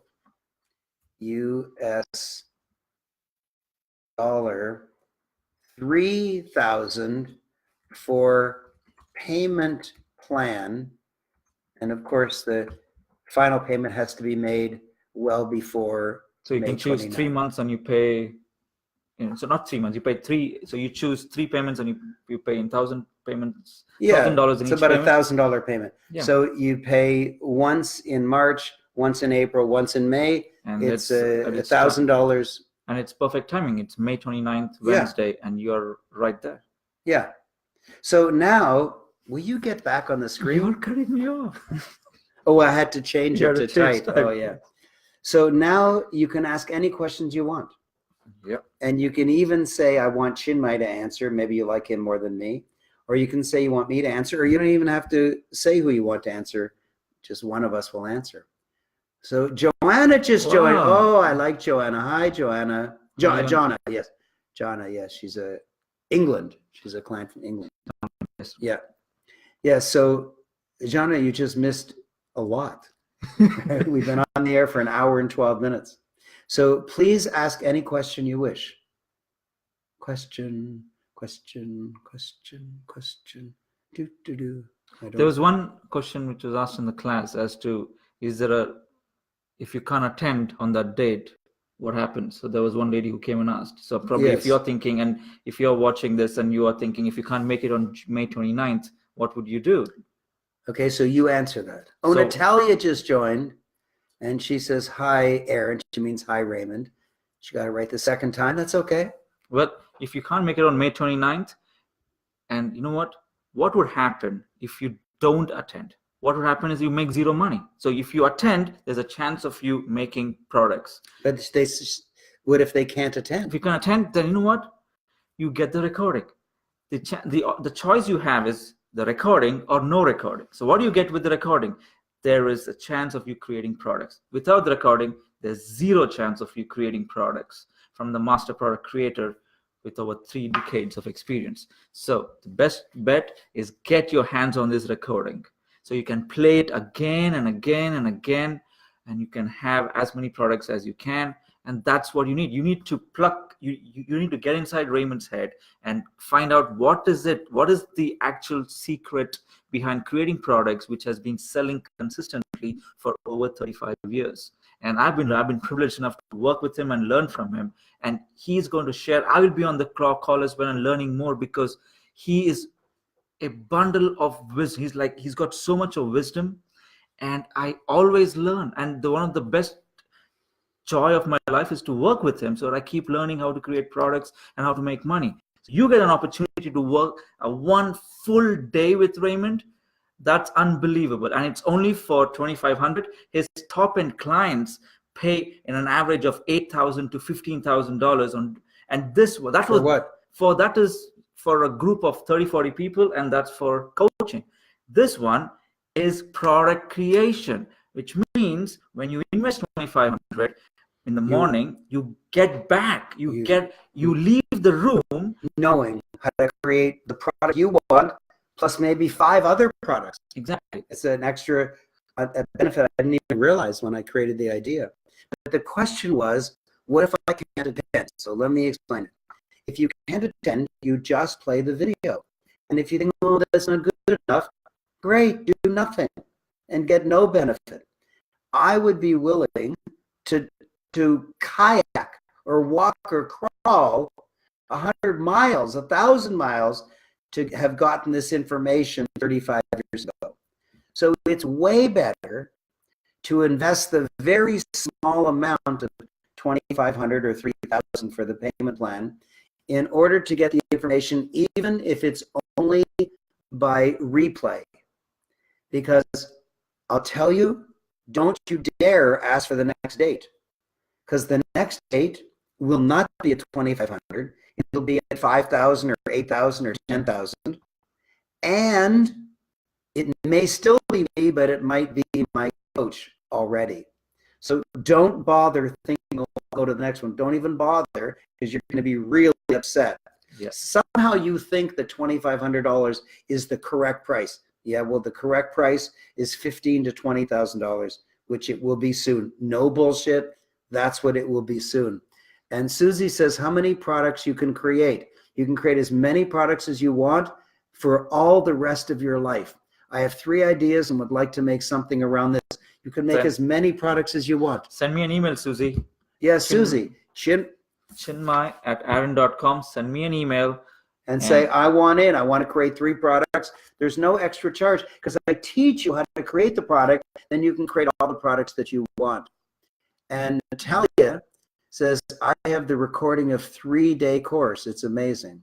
Speaker 1: US dollar 3,000 for payment plan, and of course the final payment has to be made well before.
Speaker 2: So you can choose 3 months and you pay. So not 3 months, you pay 3. So you choose 3 payments and you pay in 1,000 payments. $1,000 in
Speaker 1: it's
Speaker 2: each
Speaker 1: about
Speaker 2: payment.
Speaker 1: $1,000 payment.
Speaker 2: Yeah.
Speaker 1: So you pay once in March, once in April, once in May. And it's $1,000.
Speaker 2: And it's perfect timing. It's May 29th, Wednesday, and you're right there.
Speaker 1: Yeah. So now, will you get back on the screen?
Speaker 2: You're cutting me off.
Speaker 1: Oh, I had to change it to tight. Oh, yeah. So now you can ask any questions you want.
Speaker 2: Yep.
Speaker 1: And you can even say, I want Chinmay to answer. Maybe you like him more than me. Or you can say you want me to answer, or you don't even have to say who you want to answer. Just one of us will answer. So Joanna just joined. Oh, I like Joanna. Hi, Joanna. Jonna, yes. Jonna, yes. She's England. She's a client from England. Yeah. Yeah, so Jonna, you just missed a lot. We've been on the air for an hour and 12 minutes. So please ask any question you wish. Question.
Speaker 2: There was one question which was asked in the class as to, if you can't attend on that date, what happens? So there was one lady who came and asked. So probably if you're thinking, and if you're watching this and you are thinking, if you can't make it on May 29th, what would you do?
Speaker 1: Okay, so you answer that. Oh, so, Natalia just joined, and she says, hi, Aaron. She means hi, Raymond. She got it right the second time. That's okay.
Speaker 2: Well, if you can't make it on May 29th, and you know what would happen if you don't attend? What would happen is you make zero money. So if you attend, there's a chance of you making products.
Speaker 1: But what if they can't attend?
Speaker 2: If you can attend, then you know what? You get the recording. The choice you have is the recording or no recording. So what do you get with the recording? There is a chance of you creating products. Without the recording, there's zero chance of you creating products from the master product creator with over 3 decades of experience. So the best bet is get your hands on this recording. So you can play it again and again and again, and you can have as many products as you can. And that's what you need. You need to you need to get inside Raymond's head and find out what is the actual secret behind creating products, which has been selling consistently for over 35 years. And I've been privileged enough to work with him and learn from him. And he's going to share. I will be on the call as well and learning more, because he is a bundle of wisdom. He's got so much of wisdom, and I always learn. And one of the best joy of my life is to work with him, so that I keep learning how to create products and how to make money. So you get an opportunity to work a 1 full day with Raymond. That's unbelievable, and it's only for $2,500. His top end clients pay in an average of $8,000 to $15,000 on, and that is for a group of 30-40 people, and that's for coaching. This one is product creation, which means when you invest $2,500 in the morning, you get back. You leave the room
Speaker 1: knowing how to create the product you want, plus maybe 5 other products.
Speaker 2: Exactly.
Speaker 1: It's an extra a benefit I didn't even realize when I created the idea. But the question was, what if I can't attend? So let me explain it. If you can't attend, you just play the video. And if you think, oh, that's not good enough, great, do nothing and get no benefit. I would be willing to kayak or walk or crawl 100 miles, 1,000 miles to have gotten this information 35 years ago. So it's way better to invest the very small amount of $2,500 or $3,000 for the payment plan in order to get the information, even if it's only by replay. Because I'll tell you, don't you dare ask for the next date, because the next date will not be at 2,500. It'll be at 5,000 or 8,000 or 10,000. And it may still be me, but it might be my coach already. So don't bother thinking, oh, I'll go to the next one. Don't even bother, because you're going to be really upset.
Speaker 2: Yes.
Speaker 1: Somehow you think that $2,500 is the correct price. Yeah, well, the correct price is $15,000 to $20,000, which it will be soon. No bullshit. That's what it will be soon. And Susie says how many products you can create. You can create as many products as you want for all the rest of your life. I have 3 ideas and would like to make something around this. You can make as many products as you want.
Speaker 2: Send me an email, Susie.
Speaker 1: Yeah, Susie.
Speaker 2: Chinmay@aaron.com. Send me an email.
Speaker 1: And say, I want in. I want to create 3 products. There's no extra charge because I teach you how to create the product. Then you can create all the products that you want. And Natalia says, I have the recording of 3-day course. It's amazing.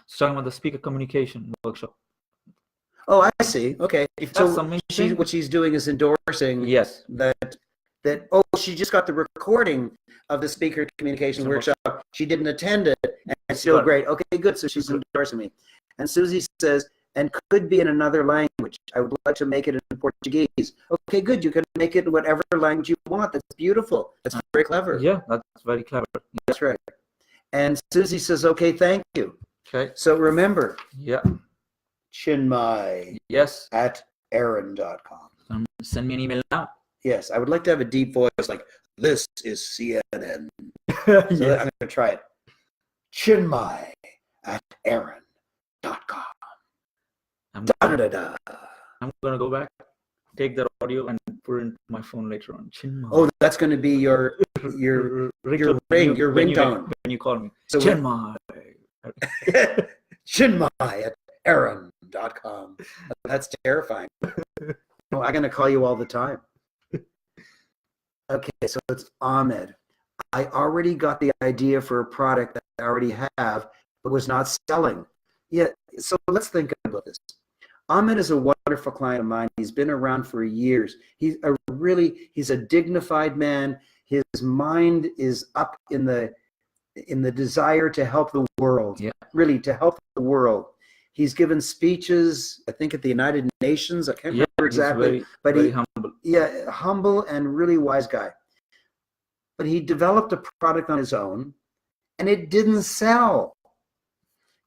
Speaker 2: It's talking about the speaker communication workshop.
Speaker 1: Oh, I see. Okay.
Speaker 2: That's amazing.
Speaker 1: What she's doing is endorsing
Speaker 2: Yes.
Speaker 1: that she just got the recording of the speaker communication workshop. She didn't attend it, and it's still great. Okay, good. So she's endorsing me. And Susie says, and could be in another language. I would like to make it in Portuguese. Okay, good. You can make it in whatever language you want. That's beautiful. That's very clever.
Speaker 2: Yeah, that's very clever.
Speaker 1: That's right. And Susie says, okay, thank you.
Speaker 2: Okay.
Speaker 1: So remember,
Speaker 2: Yeah.
Speaker 1: Chinmay
Speaker 2: Yes.
Speaker 1: @aaron.com.
Speaker 2: Send me an email now.
Speaker 1: Yes, I would like to have a deep voice like, this is CNN.
Speaker 2: Yes.
Speaker 1: So I'm going to try it. Chinmay @aaron.com.
Speaker 2: I'm
Speaker 1: Da-da-da-da.
Speaker 2: gonna go back, take that audio, and put it into my phone later on. Chinmay.
Speaker 1: Oh, that's going to be your ringtone.
Speaker 2: When you call me.
Speaker 1: So
Speaker 2: Chinmay.
Speaker 1: Chinmay @aaron.com. That's terrifying. Oh, I'm going to call you all the time. Okay, so it's Ahmed. I already got the idea for a product that I already have, but was not selling. Yeah, so let's think about this. Ahmed is a wonderful client of mine. He's been around for years. He's a dignified man. His mind is up in the desire to help the world.
Speaker 2: Yeah.
Speaker 1: Really, to help the world. He's given speeches, I think, at the United Nations. I can't remember exactly, but
Speaker 2: very humble.
Speaker 1: Yeah, humble and really wise guy. But he developed a product on his own, and it didn't sell.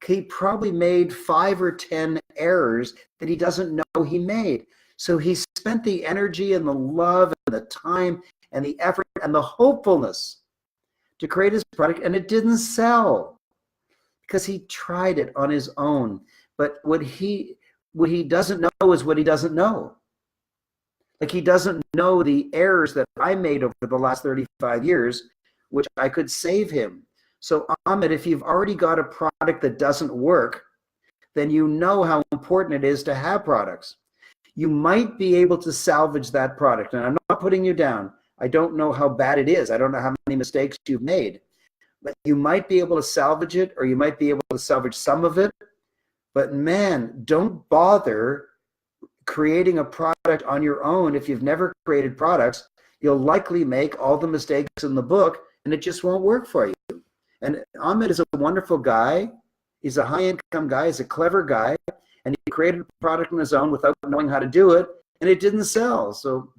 Speaker 1: He probably made 5 or 10 errors that he doesn't know he made. So he spent the energy and the love and the time and the effort and the hopefulness to create his product, and it didn't sell because he tried it on his own. But what he doesn't know is what he doesn't know. Like, he doesn't know the errors that I made over the last 35 years, which I could save him. So Ahmed, if you've already got a product that doesn't work, then you know how important it is to have products. You might be able to salvage that product. And I'm not putting you down. I don't know how bad it is. I don't know how many mistakes you've made. But you might be able to salvage it, or you might be able to salvage some of it. But man, don't bother creating a product on your own. If you've never created products, you'll likely make all the mistakes in the book, and it just won't work for you. And Ahmed is a wonderful guy. He's a high-income guy. He's a clever guy. And he created a product on his own without knowing how to do it, and it didn't sell. So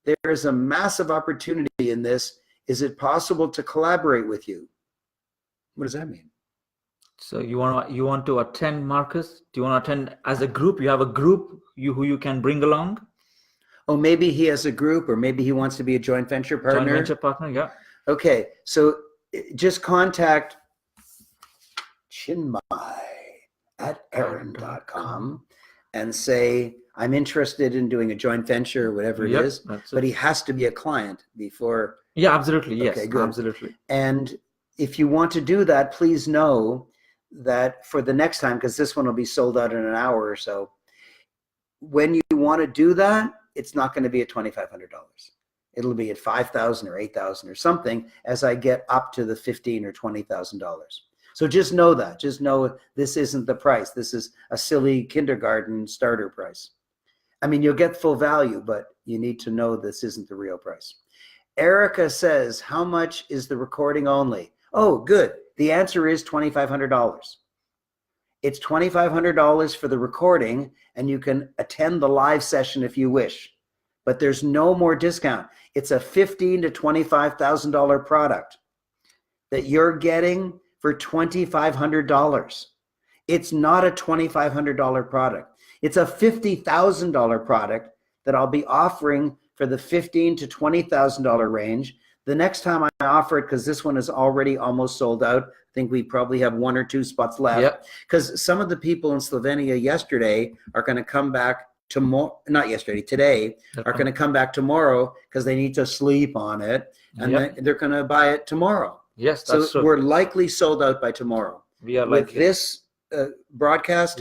Speaker 1: there is a massive opportunity in this. Is it possible to collaborate with you? What does that mean?
Speaker 2: So you want to attend, Marcus? Do you want to attend as a group? You have a group who you can bring along?
Speaker 1: Oh, maybe he has a group, or maybe he wants to be a joint venture partner.
Speaker 2: Joint venture partner, yeah.
Speaker 1: Okay, so just contact chinmai@aaron.com and say, I'm interested in doing a joint venture or whatever it
Speaker 2: Yep,
Speaker 1: is,
Speaker 2: that's
Speaker 1: but
Speaker 2: it.
Speaker 1: he has to be a client before.
Speaker 2: Yeah, absolutely. Yes,
Speaker 1: Okay, good.
Speaker 2: absolutely.
Speaker 1: And if you want to do that, please know that for the next time, because this one will be sold out in an hour or so, when you want to do that, it's not going to be at $2,500. It'll be at $5,000 or $8,000 or something as I get up to the $15,000 or $20,000. So just know that. Just know this isn't the price. This is a silly kindergarten starter price. I mean, you'll get full value, but you need to know this isn't the real price. Erica says, how much is the recording only? Oh, good. The answer is $2,500. It's $2,500 for the recording, and you can attend the live session if you wish. But there's no more discount. It's a $15,000 to $25,000 product that you're getting for $2,500. It's not a $2,500 product. It's a $50,000 product that I'll be offering for the $15,000 to $20,000 range. The next time I offer it, because this one is already almost sold out, I think we probably have 1 or 2 spots left. Because some of the people in Slovenia yesterday are going to come back tomorrow, not yesterday, today, are going to come back tomorrow because they need to sleep on it, and they're going to buy it tomorrow.
Speaker 2: Yes, that's
Speaker 1: so we're likely sold out by tomorrow.
Speaker 2: We are
Speaker 1: with this broadcast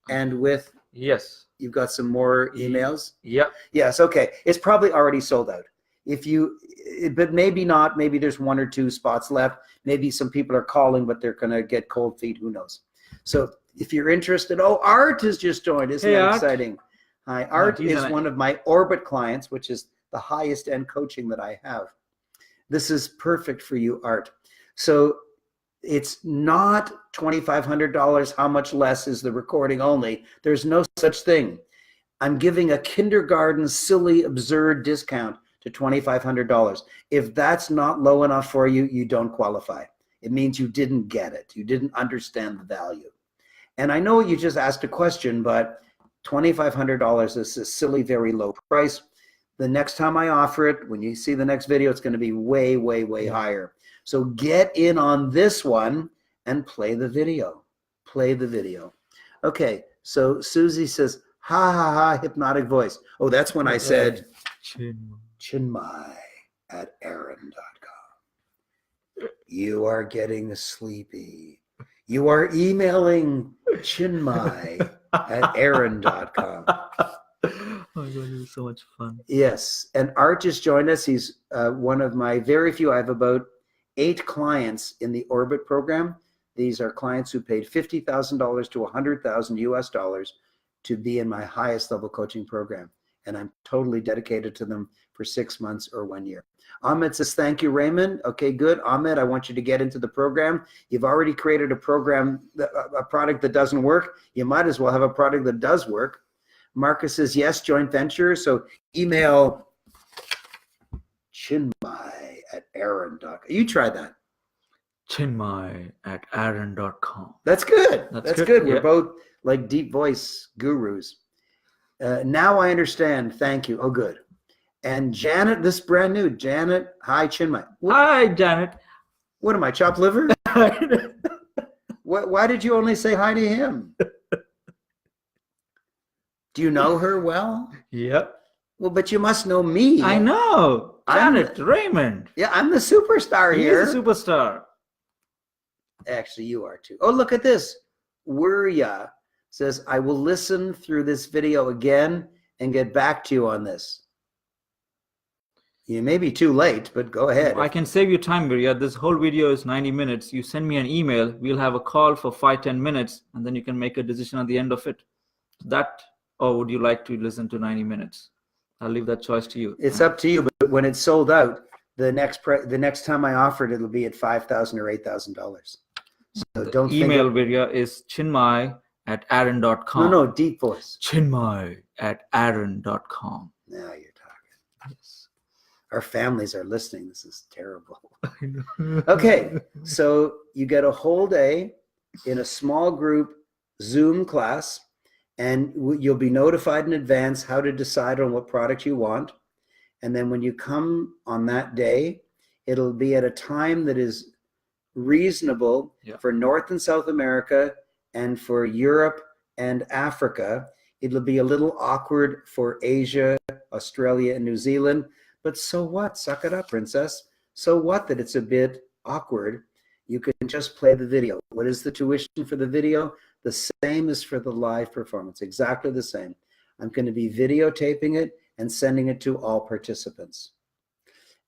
Speaker 1: and with you've got some more emails. Yes. Okay. It's probably already sold out. But maybe not. Maybe there's 1 or 2 spots left. Maybe some people are calling, but they're going to get cold feet. Who knows? So if you're interested, Art has just joined. Isn't that exciting? Hi, Art is one of my Orbit clients, which is the highest end coaching that I have. This is perfect for you, Art. So it's not $2,500. How much less is the recording only? There's no such thing. I'm giving a kindergarten, silly, absurd discount to $2,500. If that's not low enough for you, you don't qualify. It means you didn't get it. You didn't understand the value. And I know you just asked a question, but $2,500 is a silly, very low price. The next time I offer it, when you see the next video, it's going to be way, way, way higher. So get in on this one and play the video. Play the video. Okay, so Susie says, ha, ha, ha, hypnotic voice. Oh, that's when I said, Chinmai@aaron.com. You are getting sleepy. You are emailing Chinmai@aaron.com.
Speaker 2: Oh my God, it was so much fun.
Speaker 1: Yes, and Art just joined us. He's one of my very few. I have about 8 clients in the Orbit program. These are clients who paid $50,000 to $100,000 US dollars to be in my highest level coaching program. And I'm totally dedicated to them for 6 months or 1 year. Ahmed says, thank you, Raymond. Okay, good. Ahmed, I want you to get into the program. You've already created a program, a product that doesn't work. You might as well have a product that does work. Marcus says, yes, joint venture. So email Chinmai@aaron.com. You try that.
Speaker 2: Chinmai@aaron.com.
Speaker 1: That's good. That's good. We're
Speaker 2: Yeah.
Speaker 1: both like deep voice gurus. Now I understand. Thank you. Oh, good. And Janet, this is brand new. Janet, hi, Chinmai.
Speaker 2: Hi, Janet.
Speaker 1: What am I, chopped liver? Why did you only say hi to him? Do you know her well?
Speaker 2: Yep.
Speaker 1: Well, but you must know me.
Speaker 2: I know. Janet, Raymond.
Speaker 1: Yeah, I'm the superstar here.
Speaker 2: He's a superstar.
Speaker 1: Actually, you are too. Oh, look at this. Wirya says, I will listen through this video again and get back to you on this. You may be too late, but go ahead.
Speaker 2: I can save you time, Virya. This whole video is 90 minutes. You send me an email. We'll have a call for 5-10 minutes, and then you can make a decision at the end of it. That, or would you like to listen to 90 minutes? I'll leave that choice to you.
Speaker 1: It's up to you, but when it's sold out, the next time I offer it, it'll be at $5,000 or $8,000. So don't
Speaker 2: email Virya is chinmai@aaron.com.
Speaker 1: No, deep voice.
Speaker 2: Chinmai@aaron.com.
Speaker 1: Now you're talking.
Speaker 2: Yes.
Speaker 1: Our families are listening. This is terrible. Okay, so you get a whole day in a small group Zoom class, and you'll be notified in advance how to decide on what product you want. And then when you come on that day, it'll be at a time that is reasonable for North and South America and for Europe and Africa. It'll be a little awkward for Asia, Australia, and New Zealand. But so what? Suck it up, princess. So what that it's a bit awkward? You can just play the video. What is the tuition for the video? The same as for the live performance, exactly the same. I'm going to be videotaping it and sending it to all participants.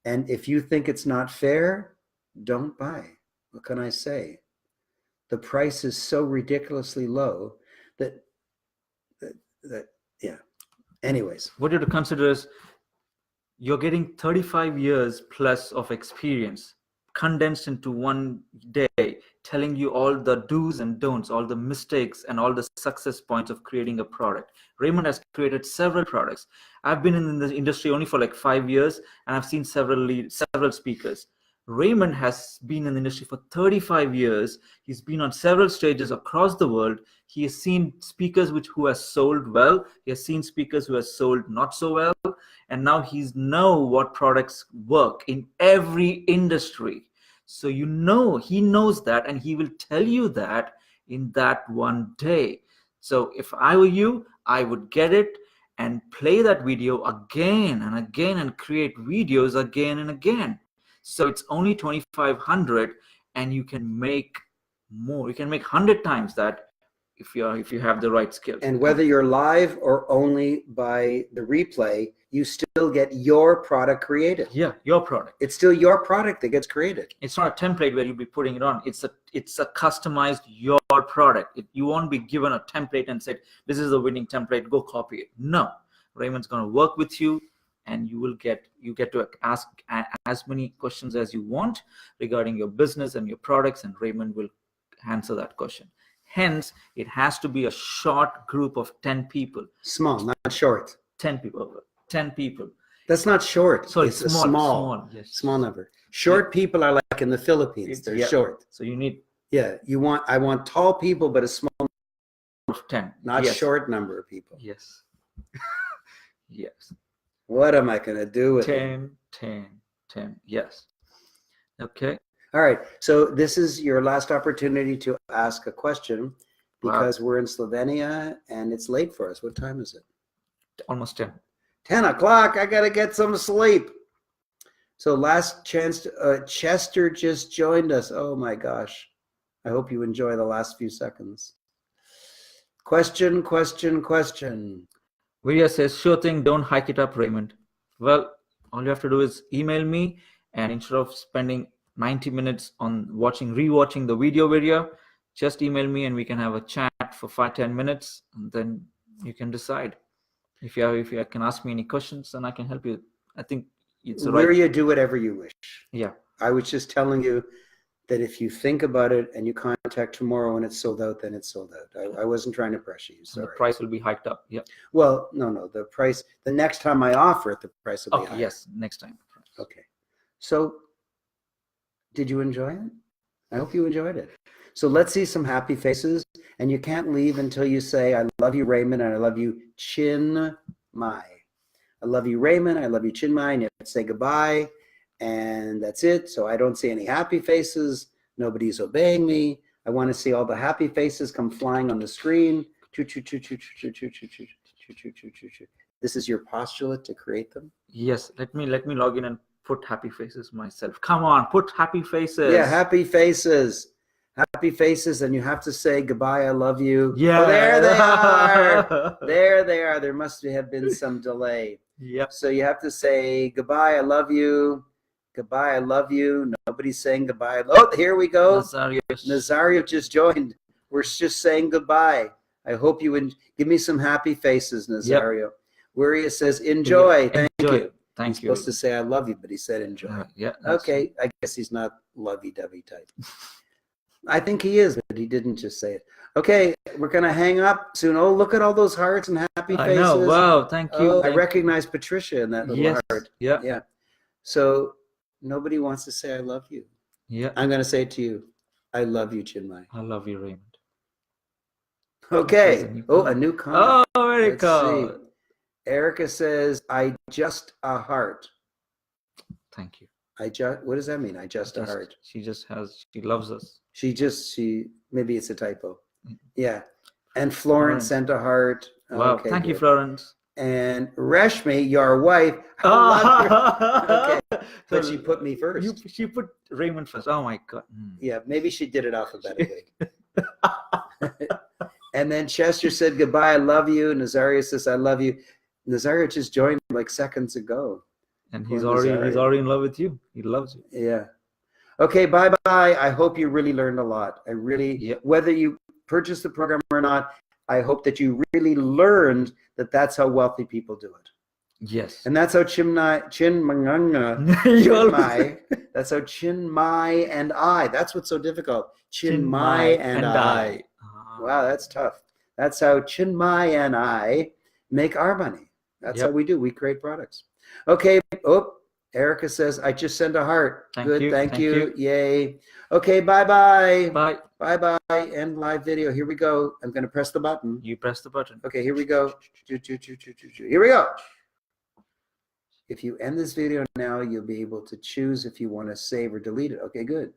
Speaker 1: And if you think it's not fair, don't buy. What can I say? The price is so ridiculously low that yeah. Anyways.
Speaker 2: What you have to consider is you're getting 35 years plus of experience condensed into one day, telling you all the do's and don'ts, all the mistakes and all the success points of creating a product. Raymond has created several products. I've been in the industry only for like 5 years, and I've seen several speakers. Raymond has been in the industry for 35 years. He's been on several stages across the world. He has seen speakers who has sold well. He has seen speakers who has sold not so well. And now he's know what products work in every industry. So he knows that, and he will tell you that in that one day. So if I were you, I would get it and play that video again and again and create videos again and again. So it's only 2,500, and you can make more. You can make 100 times that if you have the right skills.
Speaker 1: And whether you're live or only by the replay, you still get your product created.
Speaker 2: Yeah, your product.
Speaker 1: It's still your product that gets created.
Speaker 2: It's not a template where you'll be putting it on. It's a customized your product. You won't be given a template and said, this is the winning template, go copy it. No, Raymond's going to work with you, and you get to ask as many questions as you want regarding your business and your products, and Raymond will answer that question. Hence, it has to be a short group of 10 people.
Speaker 1: Small, not short.
Speaker 2: 10 people. 10 people.
Speaker 1: That's not short.
Speaker 2: So
Speaker 1: it's small.
Speaker 2: Yes.
Speaker 1: Small number. Short people are like in the Philippines. They're short.
Speaker 2: So you need.
Speaker 1: Yeah, I want tall people, but a small
Speaker 2: of 10.
Speaker 1: Not short number of people.
Speaker 2: Yes. Yes.
Speaker 1: What am I going to do with
Speaker 2: 10, 10, 10. Yes. Okay.
Speaker 1: All right. So this is your last opportunity to ask a question, because we're in Slovenia and it's late for us. What time is it?
Speaker 2: Almost 10.
Speaker 1: 10 o'clock. I got to get some sleep. So last chance. Chester just joined us. Oh my gosh. I hope you enjoy the last few seconds. Question.
Speaker 2: Vidya says, sure thing, don't hike it up, Raymond. Well, all you have to do is email me, and instead of spending 90 minutes on rewatching the video, just email me and we can have a chat for 5-10 minutes, and then you can decide. If you can ask me any questions, then I can help you. I think it's the right.
Speaker 1: You do whatever you wish.
Speaker 2: Yeah.
Speaker 1: I was just telling you that if you think about it and you contact tomorrow and it's sold out, then it's sold out. I wasn't trying to pressure you. Sorry.
Speaker 2: The price will be hiked up. Yeah.
Speaker 1: Well, no. The price, the next time I offer it, the price will be higher.
Speaker 2: Yes, next time.
Speaker 1: Okay. So, did you enjoy it? I hope you enjoyed it. So let's see some happy faces. And you can't leave until you say, I love you, Raymond, and I love you, Chin Mai. I love you, Raymond. I love you, Chin Mai. And you have to say goodbye. And that's it. So I don't see any happy faces. Nobody's obeying me. I want to see all the happy faces come flying on the screen. This is your postulate to create them?
Speaker 2: Yes. Let me log in and put happy faces myself. Come on, put happy faces.
Speaker 1: Yeah, happy faces. Happy faces, and you have to say goodbye, I love you.
Speaker 2: Yeah.
Speaker 1: Oh, there they are. There they are. There must have been some delay.
Speaker 2: Yep.
Speaker 1: So you have to say goodbye, I love you. Goodbye, I love you. Nobody's saying goodbye. Oh, here we go. Nazario just joined. We're just saying goodbye. I hope you would give me some happy faces, Nazario. Yep. Waria says enjoy.
Speaker 2: Yeah.
Speaker 1: Thank you.
Speaker 2: Thank
Speaker 1: He's
Speaker 2: you.
Speaker 1: supposed to say I love you, but he said enjoy.
Speaker 2: Yeah.
Speaker 1: Okay. I guess he's not lovey-dovey type. I think he is, but he didn't just say it. Okay, we're going to hang up soon. Oh, look at all those hearts and happy faces.
Speaker 2: I know. Wow, thank you.
Speaker 1: Oh, I recognize Patricia in that little heart.
Speaker 2: Yeah.
Speaker 1: Yeah. So nobody wants to say I love you.
Speaker 2: Yeah.
Speaker 1: I'm going to say it to you. I love you, Chinmay.
Speaker 2: I love you, Raymond.
Speaker 1: Okay. Oh, a new comment.
Speaker 2: Oh, very
Speaker 1: Let's
Speaker 2: cool.
Speaker 1: see. Erica says, I just a heart.
Speaker 2: Thank you.
Speaker 1: What does that mean? I just a heart.
Speaker 2: She loves us.
Speaker 1: Maybe it's a typo.
Speaker 2: Mm.
Speaker 1: Yeah. And Florence sent a heart.
Speaker 2: Wow.
Speaker 1: Okay,
Speaker 2: Thank you,
Speaker 1: good.
Speaker 2: Florence.
Speaker 1: And Reshmi, your wife. I love you. Okay. But she put me first.
Speaker 2: She put Raymond first. Oh my God.
Speaker 1: Yeah, maybe she did it alphabetically. And then Chester said, goodbye, I love you. Nazaria says, I love you. Nazaria just joined like seconds ago.
Speaker 2: And he's already in love with you. He loves you.
Speaker 1: Yeah. Okay, bye-bye. I hope you really learned a lot. Whether you purchased the program or not, I hope that you really learned that that's how wealthy people do it.
Speaker 2: Yes.
Speaker 1: And that's how Chinmai, that's how Chinmai and I, that's what's so difficult. Chinmai and I. Wow, that's tough. That's how Chinmai and I make our money. That's how we do. We create products. Okay. Oh, Erica says, I just sent a heart. Good. Thank you. Yay. Okay. Bye-bye.
Speaker 2: Bye.
Speaker 1: Bye-bye. End live video. Here we go. I'm going to press the button.
Speaker 2: You press the button.
Speaker 1: Okay. Here we go. Here we go. If you end this video now, you'll be able to choose if you want to save or delete it. Okay, good.